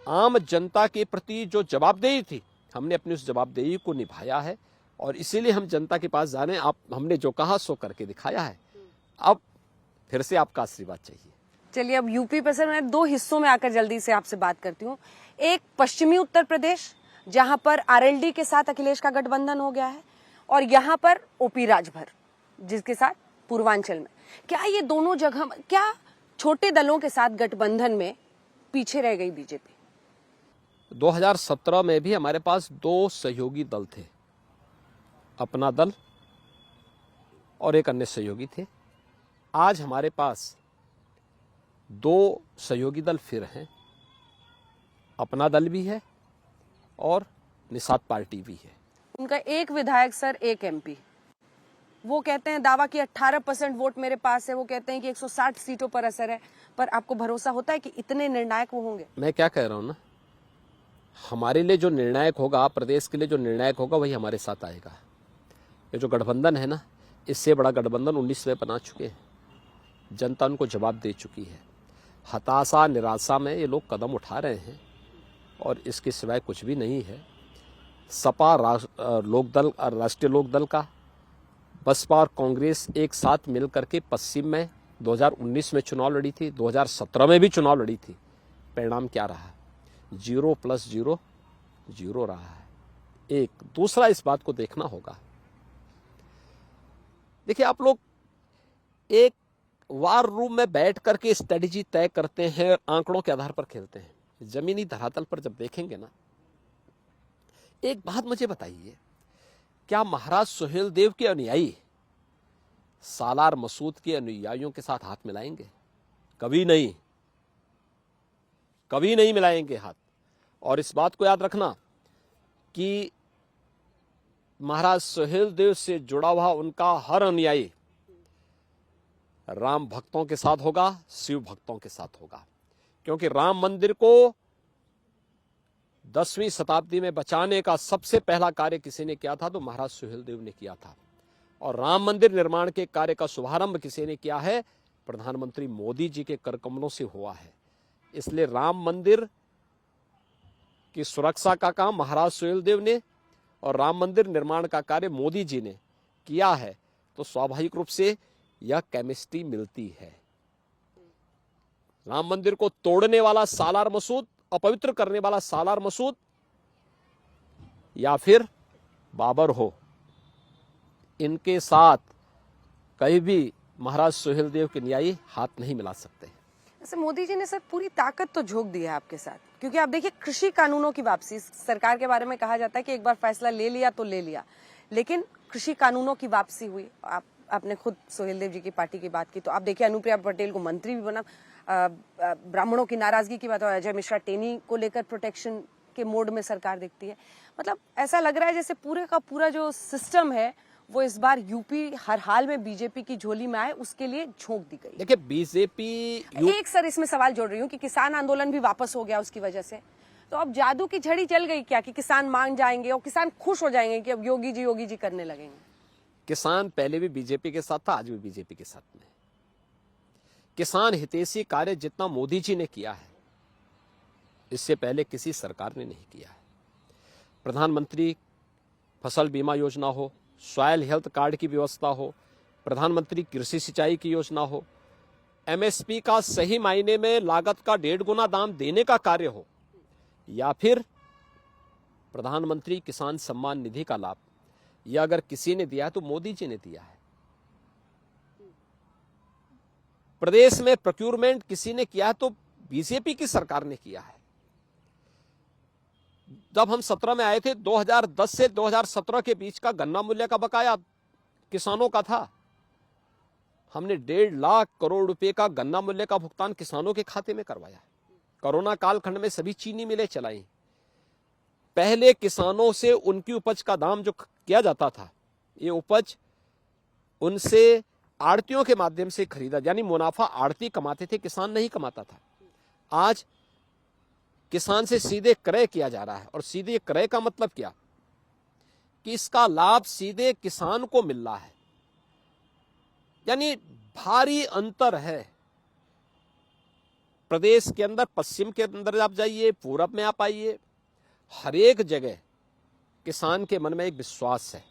आम जनता के प्रति जो जवाबदेही थी, हमने अपनी उस जवाबदेही को निभाया है और इसीलिए हम जनता के पास जाने, आप हमने जो कहा सो करके दिखाया है। अब फिर से आपका आशीर्वाद चाहिए। चलिए, अब यूपी पर सर मैं 2 हिस्सों में आकर जल्दी से आपसे बात करती हूँ। एक पश्चिमी उत्तर प्रदेश, जहां पर आरएलडी के साथ अखिलेश का गठबंधन हो गया है, और यहाँ पर ओपी राजभर जिसके साथ पूर्वांचल में। क्या ये दोनों जगह, क्या छोटे दलों के साथ गठबंधन में पीछे रह गई बीजेपी? 2017 में भी हमारे पास 2 सहयोगी दल थे, अपना दल और एक अन्य सहयोगी थे। आज हमारे पास 2 सहयोगी दल फिर हैं, अपना दल भी है और निषाद पार्टी भी है। उनका एक विधायक सर, एक एमपी, वो कहते हैं दावा कि 18% वोट मेरे पास है। वो कहते हैं कि 160 सीटों पर असर है, पर आपको भरोसा होता है कि इतने निर्णायक वो होंगे? मैं क्या कह रहा हूं ना, हमारे लिए जो निर्णायक होगा, प्रदेश के लिए जो निर्णायक होगा, वही हमारे साथ आएगा। ये जो गठबंधन है ना, इससे बड़ा गठबंधन 19 में बना चुके हैं। जनता उनको जवाब दे चुकी है। हताशा, निराशा में ये लोग कदम उठा रहे हैं और इसके सिवाय कुछ भी नहीं है। सपा, लोकदल, राष्ट्रीय लोकदल का, बसपा और कांग्रेस एक साथ मिल करके पश्चिम में 2019 में चुनाव लड़ी थी, 2017 में भी चुनाव लड़ी थी। परिणाम क्या रहा? 0 + 0 0 रहा है। एक दूसरा, इस बात को देखना होगा। देखिए, आप लोग एक वार रूम में बैठ करके स्ट्रेटेजी तय करते हैं, आंकड़ों के आधार पर खेलते हैं। जमीनी धरातल पर जब देखेंगे ना, एक बात मुझे बताइए, क्या महाराज सुहेलदेव के अनुयायी सालार मसूद के अनुयायियों के साथ हाथ मिलाएंगे? कभी नहीं, कभी नहीं मिलाएंगे हाथ। और इस बात को याद रखना कि महाराज सुहेलदेव से जुड़ा हुआ उनका हर अनुयायी राम भक्तों के साथ होगा, शिव भक्तों के साथ होगा। क्योंकि राम मंदिर को 10वीं शताब्दी में बचाने का सबसे पहला कार्य किसी ने किया था तो महाराज सुहेलदेव ने किया था। और राम मंदिर निर्माण के कार्य का शुभारंभ किसी ने किया है? प्रधानमंत्री मोदी जी के करकमलों से हुआ है। इसलिए राम मंदिर की सुरक्षा का काम महाराज सुहेलदेव ने और राम मंदिर निर्माण का कार्य मोदी जी ने किया है, तो स्वाभाविक रूप से यह केमिस्ट्री मिलती है। राम मंदिर को तोड़ने वाला सालार मसूद, अपवित्र करने वाला सालार मसूद, या फिर बाबर हो, इनके साथ कहीं भी महाराज सुहेलदेव के न्यायी हाथ नहीं मिला सकते। ऐसे मोदी जी ने सर पूरी ताकत तो झोंक दी है आपके साथ, क्योंकि आप देखिए कृषि कानूनों की वापसी, सरकार के बारे में कहा जाता है कि एक बार फैसला ले लिया तो ले लिया, लेकिन कृषि कानूनों की वापसी हुई। आपने खुद सुहेलदेव जी की पार्टी की बात की, तो आप देखिए अनुप्रिया पटेल को मंत्री भी बना। ब्राह्मणों की नाराजगी की बात हो, अजय मिश्रा टेनी को लेकर प्रोटेक्शन के मोड में सरकार दिखती है। मतलब ऐसा लग रहा है जैसे पूरे का पूरा जो सिस्टम है वो इस बार यूपी हर हाल में बीजेपी की झोली में आए उसके लिए झोंक दी गई। देखिए बीजेपी एक सर इसमें सवाल जोड़ रही हूँ कि किसान आंदोलन भी वापस हो गया उसकी वजह से, तो अब जादू की झड़ी चल गई क्या कि किसान मान जाएंगे और किसान खुश हो जाएंगे कि अब योगी जी करने लगेंगे? किसान पहले भी बीजेपी के साथ था, आज भी बीजेपी के साथ में। किसान हितैषी कार्य जितना मोदी जी ने किया है इससे पहले किसी सरकार ने नहीं किया है। प्रधानमंत्री फसल बीमा योजना हो, सॉयल हेल्थ कार्ड की व्यवस्था हो, प्रधानमंत्री कृषि सिंचाई की योजना हो, एमएसपी का सही मायने में लागत का 1.5 गुना दाम देने का कार्य हो, या फिर प्रधानमंत्री किसान सम्मान निधि का लाभ, यह अगर किसी ने दिया है तो मोदी जी ने दिया है। प्रदेश में प्रोक्यूरमेंट किसी ने किया है तो बीजेपी की सरकार ने किया है। जब हम 17 में आए थे, 2010 से 2017 के बीच का गन्ना मूल्य का बकाया किसानों का था। हमने 1.5 लाख करोड़ रुपए का गन्ना मूल्य का भुगतान किसानों के खाते में करवाया। कोरोना कालखंड में सभी चीनी मिलें चलाई। पहले किसानों से उनकी उपज का दाम जो किया जाता था, ये उपज उनसे आड़तियों के माध्यम से खरीदा, यानी मुनाफा आड़ती कमाते थे, किसान नहीं कमाता था। आज किसान से सीधे क्रय किया जा रहा है, और सीधे क्रय का मतलब क्या कि इसका लाभ सीधे किसान को मिल रहा है। यानी भारी अंतर है। प्रदेश के अंदर, पश्चिम के अंदर आप जाइए, पूरब में आप आइए, हर एक जगह किसान के मन में एक विश्वास है,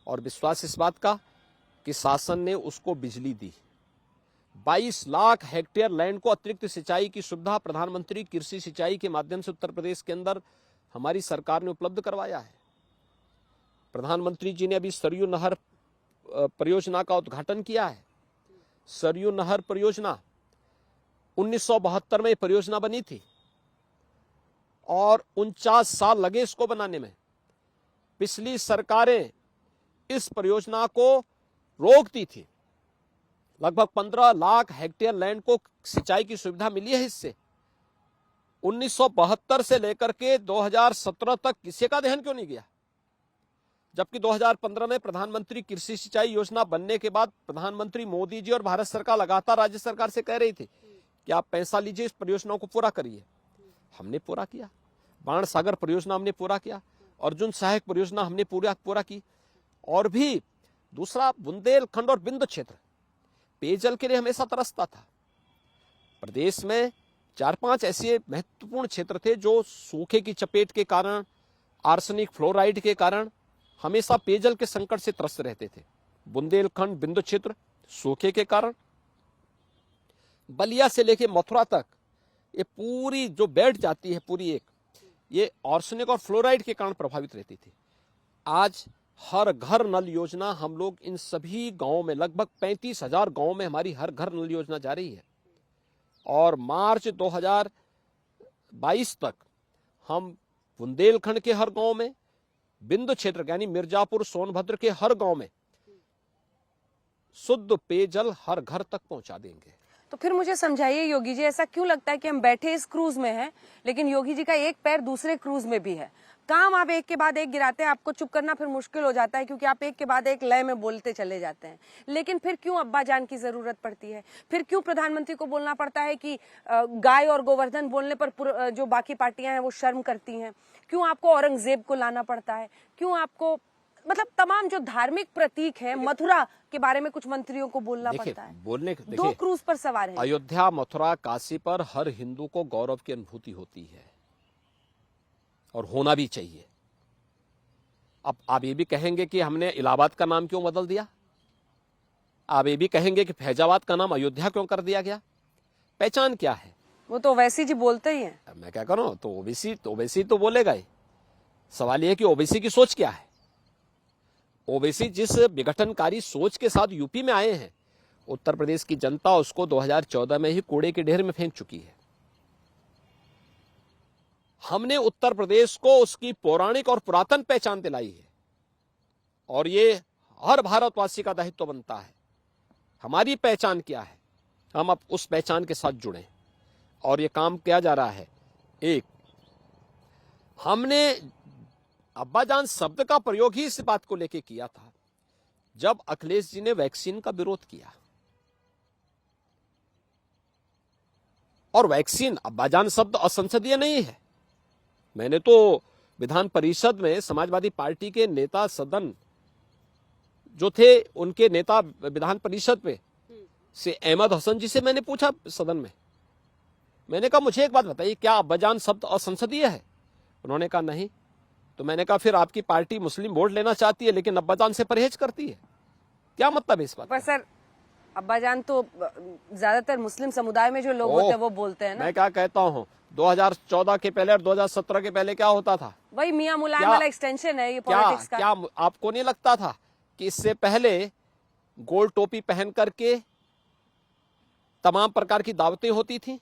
और विश्वास इस बात का कि शासन ने उसको बिजली दी। 22 लाख हेक्टेयर लैंड को अतिरिक्त सिंचाई की सुविधा प्रधानमंत्री कृषि सिंचाई के माध्यम से उत्तर प्रदेश के अंदर हमारी सरकार ने उपलब्ध करवाया है। प्रधानमंत्री जी ने अभी सरयू नहर परियोजना का उद्घाटन किया है। सरयू नहर परियोजना 1972 में परियोजना बनी थी और 49 साल लगे इसको बनाने में। पिछली सरकारें इस परियोजना को रोकती थी। लगभग 15 लाख हेक्टेयर लैंड को सिंचाई की सुविधा मिली है इससे। 1972 से लेकर के 2017 तक किसी का ध्यान क्यों नहीं गया? जबकि 2015 में प्रधानमंत्री कृषि सिंचाई योजना बनने के बाद प्रधानमंत्री मोदी जी और भारत सरकार लगातार राज्य सरकार से कह रही थी कि आप पैसा लीजिए, इस परियोजना को पूरा करिए। हमने पूरा किया। बाण सागर परियोजना हमने पूरा किया, अर्जुन सहायक परियोजना हमने पूरा की। और भी दूसरा, बुंदेलखंड और बिंदु क्षेत्र पेयजल के लिए हमेशा तरसता था। प्रदेश में 4-5 ऐसे महत्वपूर्ण क्षेत्र थे जो सूखे की चपेट के कारण, आर्सेनिक फ्लोराइड के कारण हमेशा पेयजल के संकट से त्रस्त रहते थे। बुंदेलखंड बिंदु क्षेत्र सूखे के कारण, बलिया से लेके मथुरा तक ये पूरी जो बेल्ट जाती है पूरी एक, ये आर्सेनिक और फ्लोराइड के कारण प्रभावित रहती थी। आज हर घर नल योजना हम लोग इन सभी गांवों में, लगभग 35,000 गांवों में हमारी हर घर नल योजना जा रही है। और मार्च 2022 तक हम बुंदेलखंड के हर गांव में, बिंदु क्षेत्र यानी मिर्जापुर सोनभद्र के हर गांव में शुद्ध पेयजल हर घर तक पहुंचा देंगे। तो फिर मुझे समझाइए योगी जी, ऐसा क्यों लगता है कि हम बैठे इस क्रूज में हैं, लेकिन योगी जी का एक पैर दूसरे क्रूज में भी है? काम आप एक के बाद एक गिराते हैं, आपको चुप करना फिर मुश्किल हो जाता है क्योंकि आप एक के बाद एक लय में बोलते चले जाते हैं। लेकिन फिर क्यों अब्बा जान की जरूरत पड़ती है? फिर क्यों प्रधानमंत्री को बोलना पड़ता है कि गाय और गोवर्धन बोलने पर जो बाकी पार्टियां हैं वो शर्म करती हैं? क्यों आपको औरंगजेब को लाना पड़ता है? क्यों आपको, मतलब तमाम जो धार्मिक प्रतीक है, मथुरा के बारे में कुछ मंत्रियों को बोलना पड़ता है? दो क्रूज पर सवार है। अयोध्या, मथुरा, काशी पर हर हिंदू को गौरव की अनुभूति होती है और होना भी चाहिए। अब आप ये भी कहेंगे कि हमने इलाहाबाद का नाम क्यों बदल दिया? आप ये भी कहेंगे कि फैजाबाद का नाम अयोध्या क्यों कर दिया गया? पहचान क्या है? वो तो ओवैसी जी बोलते ही हैं। मैं क्या करूं? तो ओबीसी तो बोलेगा ही। सवाल यह है कि ओबीसी की सोच क्या है। ओबीसी जिस विघटनकारी सोच के साथ यूपी में आए हैं, उत्तर प्रदेश की जनता उसको 2014 में ही कूड़े के ढेर में फेंक चुकी है। हमने उत्तर प्रदेश को उसकी पौराणिक और पुरातन पहचान दिलाई है, और ये हर भारतवासी का दायित्व बनता है। हमारी पहचान क्या है? हम अब उस पहचान के साथ जुड़े और ये काम किया जा रहा है। एक, हमने अब्बाजान शब्द का प्रयोग ही इस बात को लेके किया था जब अखिलेश जी ने वैक्सीन का विरोध किया। और वैक्सीन, अब्बाजान शब्द असंसदीय नहीं है। मैंने तो विधान परिषद में समाजवादी पार्टी के नेता सदन जो थे, उनके नेता विधान परिषद में से अहमद हसन जी से मैंने पूछा सदन में, मैंने कहा मुझे एक बात बताइए, क्या अब्बाजान शब्द असंसदीय है? उन्होंने कहा नहीं। तो मैंने कहा फिर आपकी पार्टी मुस्लिम वोट लेना चाहती है लेकिन अब्बाजान से परहेज करती है, क्या मतलब है इस बात? पर सर, अब्बाजान तो ज्यादातर मुस्लिम समुदाय में जो लोग होते हैं वो बोलते हैं ना। मैं क्या कहता हूँ, 2014 के पहले और 2017 के पहले क्या होता था? वही मियां मुलायम वाला एक्सटेंशन है ये पॉलिटिक्स का। क्या आपको नहीं लगता था कि इससे पहले गोल टोपी पहन करके तमाम प्रकार की दावतें होती थी?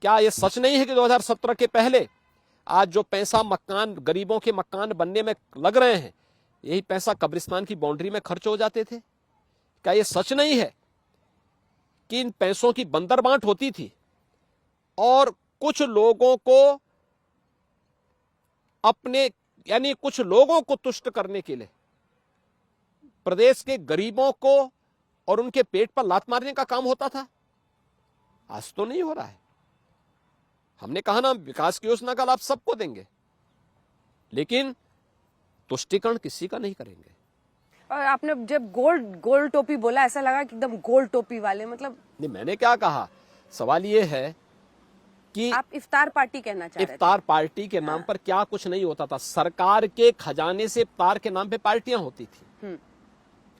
क्या ये सच नहीं है कि 2017 के पहले आज जो पैसा मकान, गरीबों के मकान बनने में लग रहे हैं, यही पैसा कब्रिस्तान की बाउंड्री में खर्च हो जाते थे? क्या ये सच नहीं है कि इन पैसों की बंदर बांट होती थी और कुछ लोगों को अपने, यानी कुछ लोगों को तुष्ट करने के लिए प्रदेश के गरीबों को और उनके पेट पर लात मारने का काम होता था? आज तो नहीं हो रहा है। हमने कहा ना, विकास की योजना का लाभ सबको देंगे लेकिन तुष्टिकरण किसी का नहीं करेंगे। और आपने जब गोल टोपी बोला, ऐसा लगा कि एकदम गोल टोपी वाले, मतलब नहीं, मैंने क्या कहा, सवाल ये है कि आप इफ्तार पार्टी कहना चाह रहे थे। इफ्तार पार्टी के नाम पर क्या कुछ नहीं होता था। सरकार के खजाने से इफ्तार के नाम पे पार्टियां होती थी,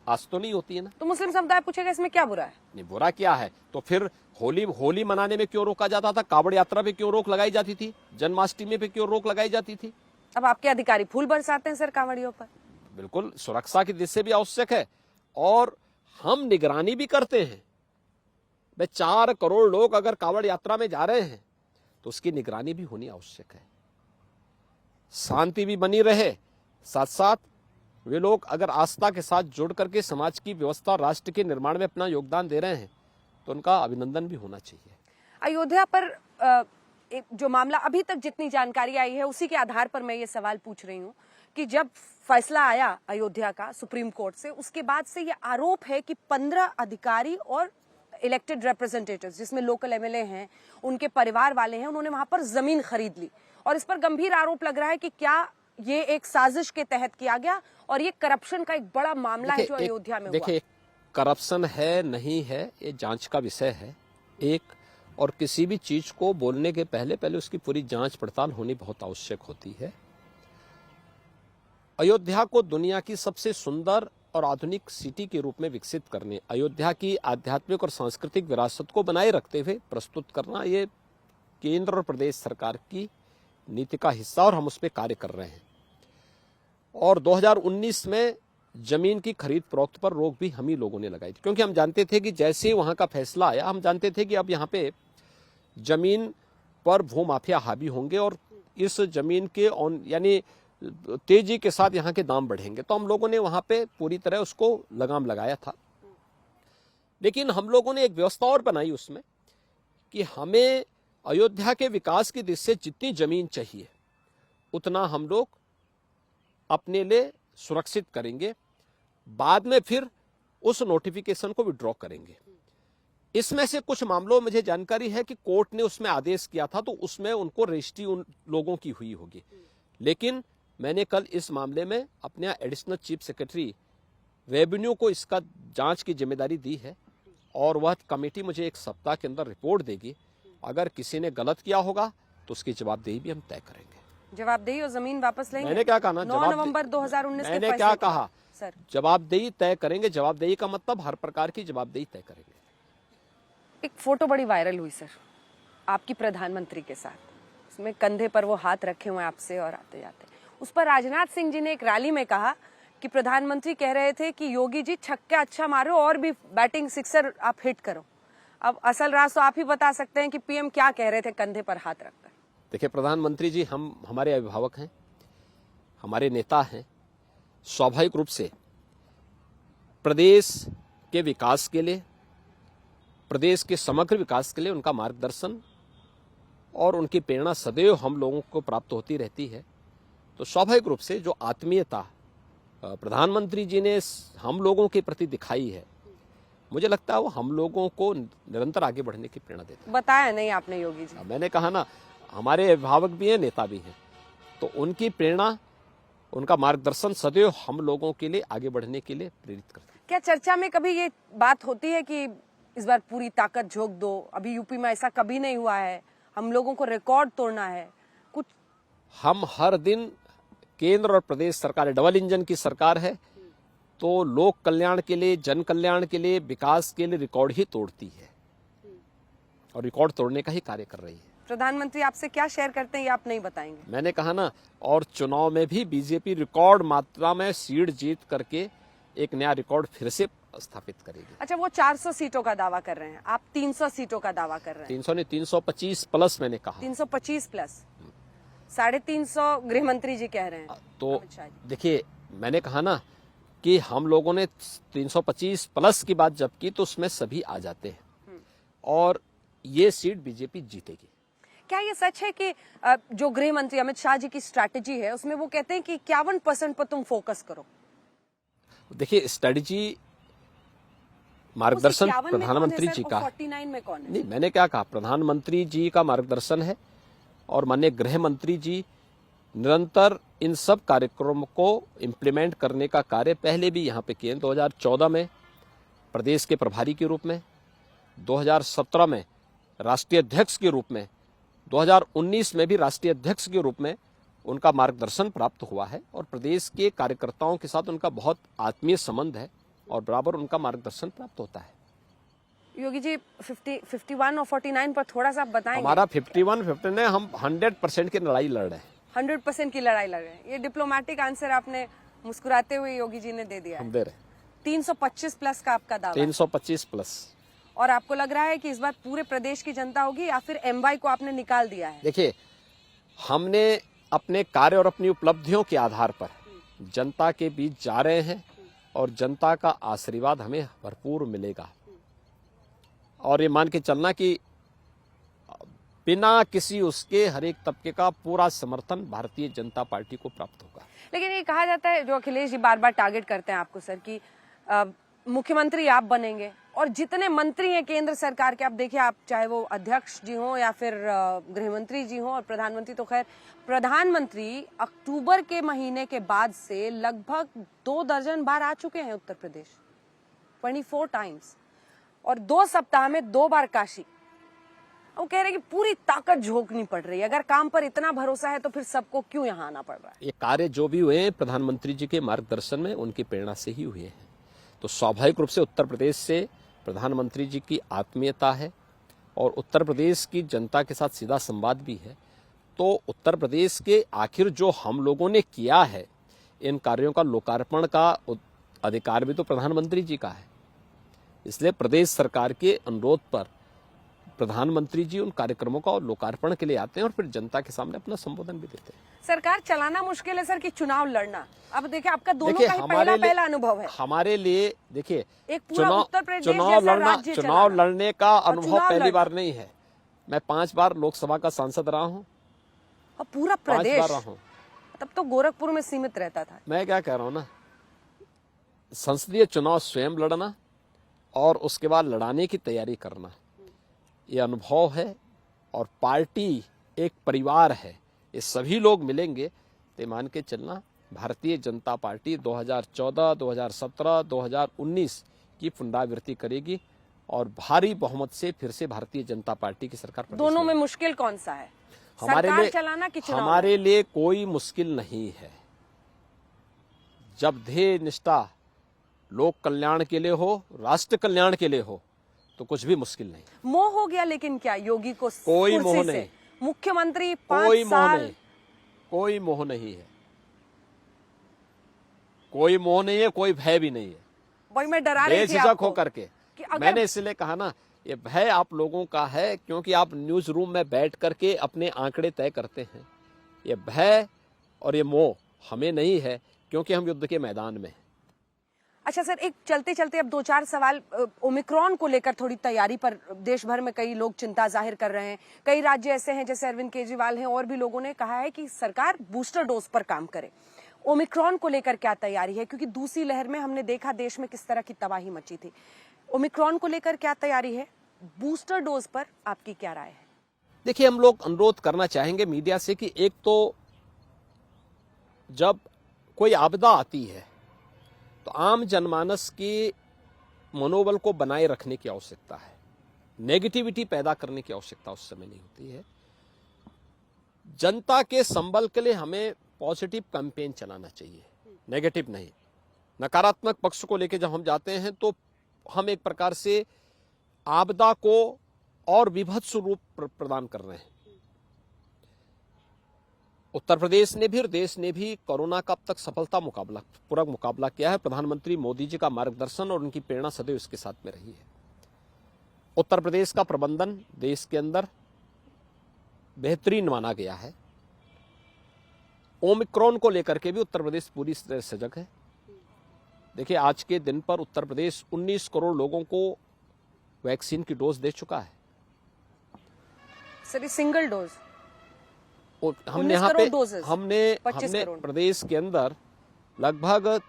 आज तो नहीं होती है ना। तो मुस्लिम समुदाय पूछेगा इसमें क्या बुरा है? नहीं, बुरा क्या है? तो फिर होली मनाने में क्यों रोका जाता था? कावड़ यात्रा पे क्यों रोक लगाई जाती थी? जन्माष्टमी पे क्यों रोक लगाई जाती थी? अब आपके अधिकारी फूल बरसाते हैं सर कांवड़ियों पर। बिल्कुल, सुरक्षा की दृष्टि से भी आवश्यक है और हम निगरानी भी करते हैं। 4 करोड़ लोग अगर कावड़ यात्रा में जा रहे हैं तो उसकी निगरानी भी होनी आवश्यक है, शांति भी बनी रहे। साथ साथ वे लोग अगर आस्था के साथ जुड़ करके समाज की व्यवस्था, राष्ट्र के निर्माण में अपना योगदान दे रहे हैं तो उनका अभिनंदन भी होना चाहिए। अयोध्या पर जो मामला अभी तक जितनी जानकारी आई है उसी के आधार पर मैं ये सवाल पूछ रही हूँ कि जब फैसला आया अयोध्या का सुप्रीम कोर्ट से, उसके बाद से ये आरोप है कि 15 अधिकारी और इलेक्टेड रिप्रेजेंटेटिव्स, जिसमें लोकल एमएलए हैं, उनके परिवार वाले हैं, उन्होंने वहां पर जमीन खरीद ली और इस पर गंभीर आरोप लग रहा है कि क्या ये एक साजिश के तहत किया गया और ये करप्शन का एक बड़ा मामला है जो अयोध्या में हुआ। देखिए, करप्शन है नहीं है ये जांच का विषय है एक, और किसी भी चीज को बोलने के पहले उसकी पूरी जांच पड़ताल होनी बहुत आवश्यक होती है। अयोध्या को दुनिया की सबसे सुंदर और आधुनिक सिटी के रूप में विकसित करने, अयोध्या की आध्यात्मिक और सांस्कृतिक विरासत को बनाए रखते हुए प्रस्तुत करना, ये केंद्र और प्रदेश सरकार की नीति का हिस्सा और हम उस पर कार्य कर रहे हैं। और 2019 में जमीन की खरीद फरोख्त पर रोक भी हम ही लोगों ने लगाई थी, क्योंकि हम जानते थे कि जैसे ही वहां का फैसला आया, हम जानते थे कि अब यहाँ पे जमीन पर भूमाफिया हावी होंगे और इस जमीन के यानी तेजी के साथ यहाँ के दाम बढ़ेंगे। तो हम लोगों ने वहां पे पूरी तरह उसको लगाम लगाया था। लेकिन हम लोगों ने एक व्यवस्था और बनाई उसमें कि हमें अयोध्या के विकास की दृष्टि से जितनी जमीन चाहिए उतना हम लोग अपने लिए सुरक्षित करेंगे, बाद में फिर उस नोटिफिकेशन को विड्रॉ करेंगे। इसमें से कुछ मामलों में मुझे जानकारी है कि कोर्ट ने उसमें आदेश किया था तो उसमें उनको रजिस्ट्री उन लोगों की हुई होगी। लेकिन मैंने कल इस मामले में अपने एडिशनल चीफ सेक्रेटरी रेवेन्यू को इसका जांच की जिम्मेदारी दी है और वह कमेटी मुझे 1 सप्ताह के अंदर रिपोर्ट देगी। अगर किसी ने गलत किया होगा तो उसकी जवाबदेही भी हम तय करेंगे। जवाबदेही और जमीन वापस लेंगे? मैंने क्या कहा ना, 9 नवंबर 2019 के मैंने क्या कहा सर, जवाबदेही तय करेंगे। जवाबदेही का मतलब हर प्रकार की जवाबदेही तय करेंगे। एक फोटो बड़ी वायरल हुई सर आपकी प्रधानमंत्री के साथ, उसमें कंधे पर वो हाथ रखे हुए आपसे और आते जाते, उस पर राजनाथ सिंह जी ने एक रैली में कहा कि प्रधानमंत्री कह रहे थे कि योगी जी छक्का अच्छा मारो और भी बैटिंग सिक्सर आप हिट करो। अब असल राज तो आप ही बता सकते हैं कि पीएम क्या कह रहे थे कंधे पर हाथ रखकर। देखिए प्रधानमंत्री जी हमारे अभिभावक हैं, हमारे नेता हैं। स्वाभाविक रूप से प्रदेश के विकास के लिए प्रदेश के समग्र विकास के लिए उनका मार्गदर्शन और उनकी प्रेरणा सदैव हम लोगों को प्राप्त होती रहती है। तो स्वाभाविक रूप से जो आत्मीयता प्रधानमंत्री जी ने हम लोगों के प्रति दिखाई है, मुझे लगता है वो हम लोगों को निरंतर आगे बढ़ने की प्रेरणा देता है। बताया नहीं आपने योगी जी। मैंने कहा ना, हमारे अभिभावक भी हैं, नेता भी हैं, तो उनकी प्रेरणा, उनका मार्गदर्शन सदैव हम लोगों के लिए आगे बढ़ने के लिए प्रेरित करता है। क्या चर्चा में कभी ये बात होती है कि इस बार पूरी ताकत झोंक दो? अभी यूपी में ऐसा कभी नहीं हुआ है, हम लोगों को रिकॉर्ड तोड़ना है कुछ। हम हर दिन, केंद्र और प्रदेश सरकार डबल इंजन की सरकार है, तो लोक कल्याण के लिए, जन कल्याण के लिए, विकास के लिए रिकॉर्ड ही तोड़ती है और रिकॉर्ड तोड़ने का ही कार्य कर रही है। प्रधानमंत्री आपसे क्या शेयर करते हैं ये आप नहीं बताएंगे? मैंने कहा ना, और चुनाव में भी बीजेपी रिकॉर्ड मात्रा में सीट जीत करके एक नया रिकॉर्ड फिर से स्थापित करेगी। अच्छा, वो 400 सीटों का दावा कर रहे हैं, आप 300 सीटों का दावा कर रहे हैं। 300 नहीं, 325 प्लस मैंने कहा। 325 प्लस, 350 गृह मंत्री जी कह रहे हैं। तो अमित शाह जी। देखिए, मैंने कहा ना कि हम लोगों ने 325 प्लस की बात जब की तो उसमें सभी आ जाते हैं और ये सीट बीजेपी जीतेगी। क्या ये सच है कि जो गृह मंत्री अमित शाह जी की स्ट्रैटेजी है उसमें वो कहते हैं कि 51% पर तुम फोकस करो? देखिए, स्ट्रेटजी मार्गदर्शन प्रधानमंत्री जी का। 49 में कौन है? नहीं, मैंने क्या कहा, प्रधानमंत्री जी का मार्गदर्शन है और माननीय गृह मंत्री जी निरंतर इन सब कार्यक्रमों को इम्प्लीमेंट करने का कार्य पहले भी यहाँ पे किए। 2014 में प्रदेश के प्रभारी के रूप में, 2017 में राष्ट्रीय अध्यक्ष के रूप में, 2019 में भी राष्ट्रीय अध्यक्ष के रूप में उनका मार्गदर्शन प्राप्त हुआ है और प्रदेश के कार्यकर्ताओं के साथ उनका बहुत आत्मीय संबंध है और बराबर उनका मार्गदर्शन प्राप्त होता है। योगी जी, 51 और 49 पर थोड़ा सा बताएंगे? हमारा 51, 59, हम 100% की लड़ाई लड़ रहे हैं। 100% की लड़ाई लड़ रहे हैं। ये डिप्लोमेटिक आंसर आपने मुस्कुराते हुए योगी जी ने दे दिया है। हम दे रहे हैं। 325 प्लस का आपका दावा? 325 प्लस। और आपको लग रहा है कि इस बार पूरे प्रदेश की जनता होगी या फिर एमवाई को आपने निकाल दिया है? देखिए, हमने अपने कार्य और अपनी उपलब्धियों के आधार पर जनता के बीच जा रहे हैं और जनता का आशीर्वाद हमें भरपूर मिलेगा। और ये मान के चलना कि बिना किसी उसके हर एक तबके का पूरा समर्थन भारतीय जनता पार्टी को प्राप्त होगा। लेकिन ये कहा जाता है, जो अखिलेश जी बार बार टारगेट करते हैं आपको सर, कि मुख्यमंत्री आप बनेंगे और जितने मंत्री हैं केंद्र सरकार के, आप देखिए, आप चाहे वो अध्यक्ष जी हों या फिर गृह मंत्री जी हों और प्रधानमंत्री, तो खैर प्रधानमंत्री अक्टूबर के महीने के बाद से लगभग 2 दर्जन बार आ चुके हैं उत्तर प्रदेश, 24 टाइम्स, और 2 सप्ताह में 2 बार काशी। वो कह रहे हैं कि पूरी ताकत झोंकनी पड़ रही है। अगर काम पर इतना भरोसा है तो फिर सबको क्यों यहाँ आना पड़ रहा है? ये कार्य जो भी हुए हैं प्रधानमंत्री जी के मार्गदर्शन में, उनकी प्रेरणा से ही हुए हैं। तो स्वाभाविक रूप से उत्तर प्रदेश से प्रधानमंत्री जी की आत्मीयता है और उत्तर प्रदेश की जनता के साथ सीधा संवाद भी है। तो उत्तर प्रदेश के आखिर जो हम लोगों ने किया है, इन कार्यों का लोकार्पण का अधिकार भी तो प्रधानमंत्री जी का है। इसलिए प्रदेश सरकार के अनुरोध पर प्रधानमंत्री जी उन कार्यक्रमों का लोकार्पण के लिए आते हैं और फिर जनता के सामने अपना संबोधन भी देते हैं। सरकार चलाना मुश्किल है सर कि चुनाव लड़ना? अब देखिए, आपका दोनों का ही पहला अनुभव है। हमारे लिए देखिए, एक पूरा उत्तर प्रदेश जैसा राज्य चुनाव लड़ने का अनुभव पहली बार नहीं है। मैं 5 बार लोकसभा का सांसद रहा हूँ और पूरा 5 प्रदेश बार रहा हूँ। तब तो गोरखपुर में सीमित रहता था। मैं क्या कह रहा हूँ ना, संसदीय चुनाव स्वयं लड़ना और उसके बाद लड़ाने की तैयारी करना, ये अनुभव है। और पार्टी एक परिवार है, ये सभी लोग मिलेंगे तो मान के चलना भारतीय जनता पार्टी 2014, 2017, 2019 की पुनरावृत्ति करेगी और भारी बहुमत से फिर से भारतीय जनता पार्टी की सरकार। दोनों में मुश्किल कौन सा है? हमारे चलाना कि चुनाव? हमारे लिए कोई मुश्किल नहीं है। जब ध्येय निष्ठा लोक कल्याण के लिए हो, राष्ट्र कल्याण के लिए हो, तो कुछ भी मुश्किल नहीं। मोह हो गया लेकिन क्या योगी को? कोई मोह नहीं। मुख्यमंत्री 5 साल, कोई मोह नहीं है, कोई मोह नहीं है, कोई भय भी नहीं है। भाई मैं डरा रही थी बेझिझक आपको होकर के। मैंने इसलिए कहा ना, ये भय आप लोगों का है क्योंकि आप न्यूज रूम में बैठ करके अपने आंकड़े तय करते हैं। ये भय और ये मोह हमें नहीं है क्योंकि हम युद्ध के मैदान में हैं। अच्छा सर, एक चलते चलते अब 2-4 सवाल ओमिक्रॉन को लेकर थोड़ी तैयारी पर देश भर में कई लोग चिंता जाहिर कर रहे हैं। कई राज्य ऐसे हैं जैसे अरविंद केजरीवाल हैं और भी लोगों ने कहा है कि सरकार बूस्टर डोज पर काम करे। ओमिक्रॉन को लेकर क्या तैयारी है, क्योंकि दूसरी लहर में हमने देखा देश में किस तरह की तबाही मची थी। ओमिक्रॉन को लेकर क्या तैयारी है, बूस्टर डोज पर आपकी क्या राय है? देखिए, हम लोग अनुरोध करना चाहेंगे मीडिया से कि एक तो जब कोई आपदा आती है तो आम जनमानस के मनोबल को बनाए रखने की आवश्यकता है। नेगेटिविटी पैदा करने की आवश्यकता उस समय नहीं होती है। जनता के संबल के लिए हमें पॉजिटिव कैंपेन चलाना चाहिए, नेगेटिव नहीं। नकारात्मक पक्ष को लेकर जब हम जाते हैं तो हम एक प्रकार से आपदा को और विभत्स रूप प्रदान कर रहे हैं। उत्तर प्रदेश ने भी और देश ने भी कोरोना का अब तक पूर्वक मुकाबला किया है। प्रधानमंत्री मोदी जी का मार्गदर्शन और उनकी प्रेरणा सदैव इसके साथ में रही है। उत्तर प्रदेश का प्रबंधन देश के अंदर बेहतरीन माना गया है। ओमिक्रॉन को लेकर के भी उत्तर प्रदेश पूरी तरह सजग है। देखिए, आज के दिन पर उत्तर प्रदेश 19 करोड़ लोगों को वैक्सीन की डोज दे चुका है। सर, सिंगल डोज हमने यहाँ पे हमने प्रदेश के अंदर लगभग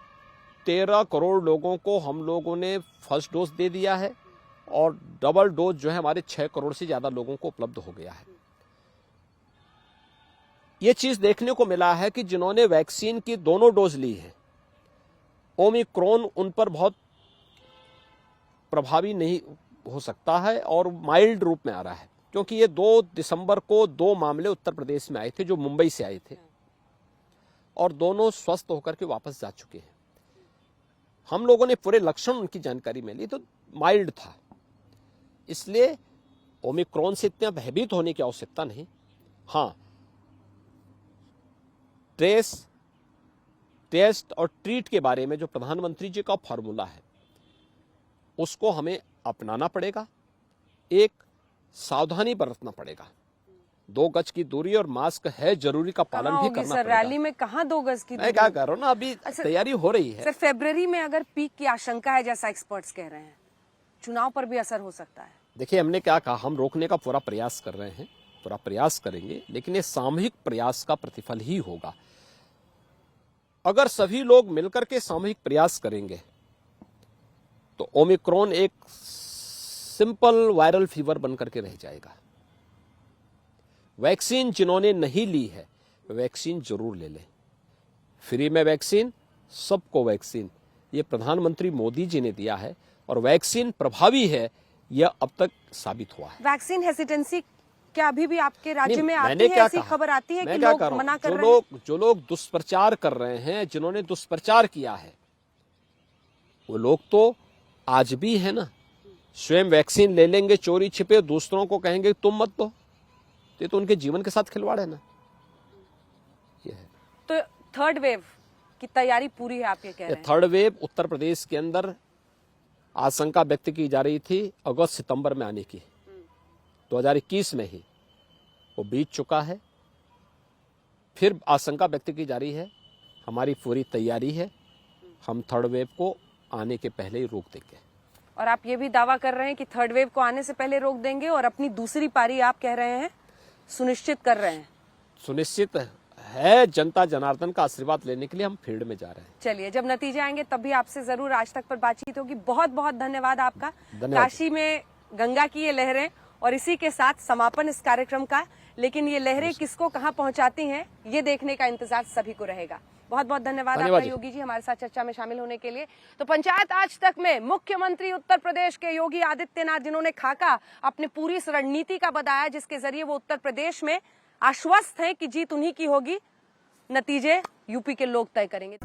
13 करोड़ लोगों को हम लोगों ने फर्स्ट डोज दे दिया है और डबल डोज जो है हमारे 6 करोड़ से ज्यादा लोगों को उपलब्ध हो गया है। ये चीज देखने को मिला है कि जिन्होंने वैक्सीन की दोनों डोज ली है, ओमिक्रॉन उन पर बहुत प्रभावी नहीं हो सकता है और माइल्ड रूप में आ रहा है, क्योंकि ये 2 दिसंबर को 2 मामले उत्तर प्रदेश में आए थे जो मुंबई से आए थे और दोनों स्वस्थ होकर के वापस जा चुके हैं। हम लोगों ने पूरे लक्षण उनकी जानकारी में ली तो माइल्ड था, इसलिए ओमिक्रॉन से इतना भयभीत होने की आवश्यकता नहीं। हाँ, टेस्ट और ट्रीट के बारे में जो प्रधानमंत्री जी का फॉर्मूला है उसको हमें अपनाना पड़ेगा। एक सावधानी बरतना पड़ेगा। 2 गज की दूरी और मास्क है जरूरी का पालन भी करना सर, पड़ेगा। रैली में कहाँ 2 गज की दूरी? मैं क्या कर रहा हूँ ना, अभी तैयारी हो रही है। सर, फरवरी में अगर पीक की आशंका है जैसा एक्सपर्ट्स कह रहे हैं, चुनाव पर भी असर हो सकता है। देखिए, हमने क्या कहा, हम रोकने का पूरा प्रयास कर रहे हैं, पूरा प्रयास करेंगे, लेकिन ये सामूहिक प्रयास का प्रतिफल ही होगा। अगर सभी लोग मिलकर के सामूहिक प्रयास करेंगे तो ओमिक्रॉन एक सिंपल वायरल फीवर बनकर के रह जाएगा। वैक्सीन जिन्होंने नहीं ली है वैक्सीन जरूर ले लें। फ्री में वैक्सीन, सबको वैक्सीन, ये प्रधानमंत्री मोदी जी ने दिया है और वैक्सीन प्रभावी है, यह अब तक साबित हुआ है। वैक्सीन हेसिटेंसी क्या अभी भी आपके राज्य में आती है? ऐसी खबर आती है कि लोग मना कर रहे हैं? जो लोग दुष्प्रचार कर रहे हैं, जिन्होंने दुष्प्रचार किया है, वो लोग तो आज भी है ना। स्वयं वैक्सीन ले लेंगे चोरी छिपे, दूसरों को कहेंगे तुम मत दो, ये तो उनके जीवन के साथ खिलवाड़ है ना। ये है। तो 3rd वेव की तैयारी पूरी है, आप ये कह रहे हैं? 3rd वेव उत्तर प्रदेश के अंदर आशंका व्यक्त की जा रही थी अगस्त सितंबर में आने की, 2021 में ही वो बीत चुका है। फिर आशंका व्यक्त की जा रही है। हमारी पूरी तैयारी है, हम 3rd वेव को आने के पहले ही रोक देंगे। और आप ये भी दावा कर रहे हैं कि 3rd वेव को आने से पहले रोक देंगे और अपनी दूसरी पारी आप कह रहे हैं सुनिश्चित कर रहे हैं? सुनिश्चित है, जनता जनार्दन का आशीर्वाद लेने के लिए हम फील्ड में जा रहे हैं। चलिए, जब नतीजे आएंगे तब भी आपसे जरूर आज तक पर बातचीत होगी। बहुत बहुत धन्यवाद आपका। काशी में गंगा की ये लहरें और इसी के साथ समापन इस कार्यक्रम का, लेकिन ये लहरें किसको कहां पहुंचाती हैं ये देखने का इंतजार सभी को रहेगा। बहुत बहुत धन्यवाद आपका योगी जी हमारे साथ चर्चा में शामिल होने के लिए। तो पंचायत आज तक में मुख्यमंत्री उत्तर प्रदेश के योगी आदित्यनाथ, जिन्होंने खाका अपनी पूरी इस रणनीति का बताया जिसके जरिए वो उत्तर प्रदेश में आश्वस्त हैं कि जीत उन्हीं की होगी, नतीजे यूपी के लोग तय करेंगे।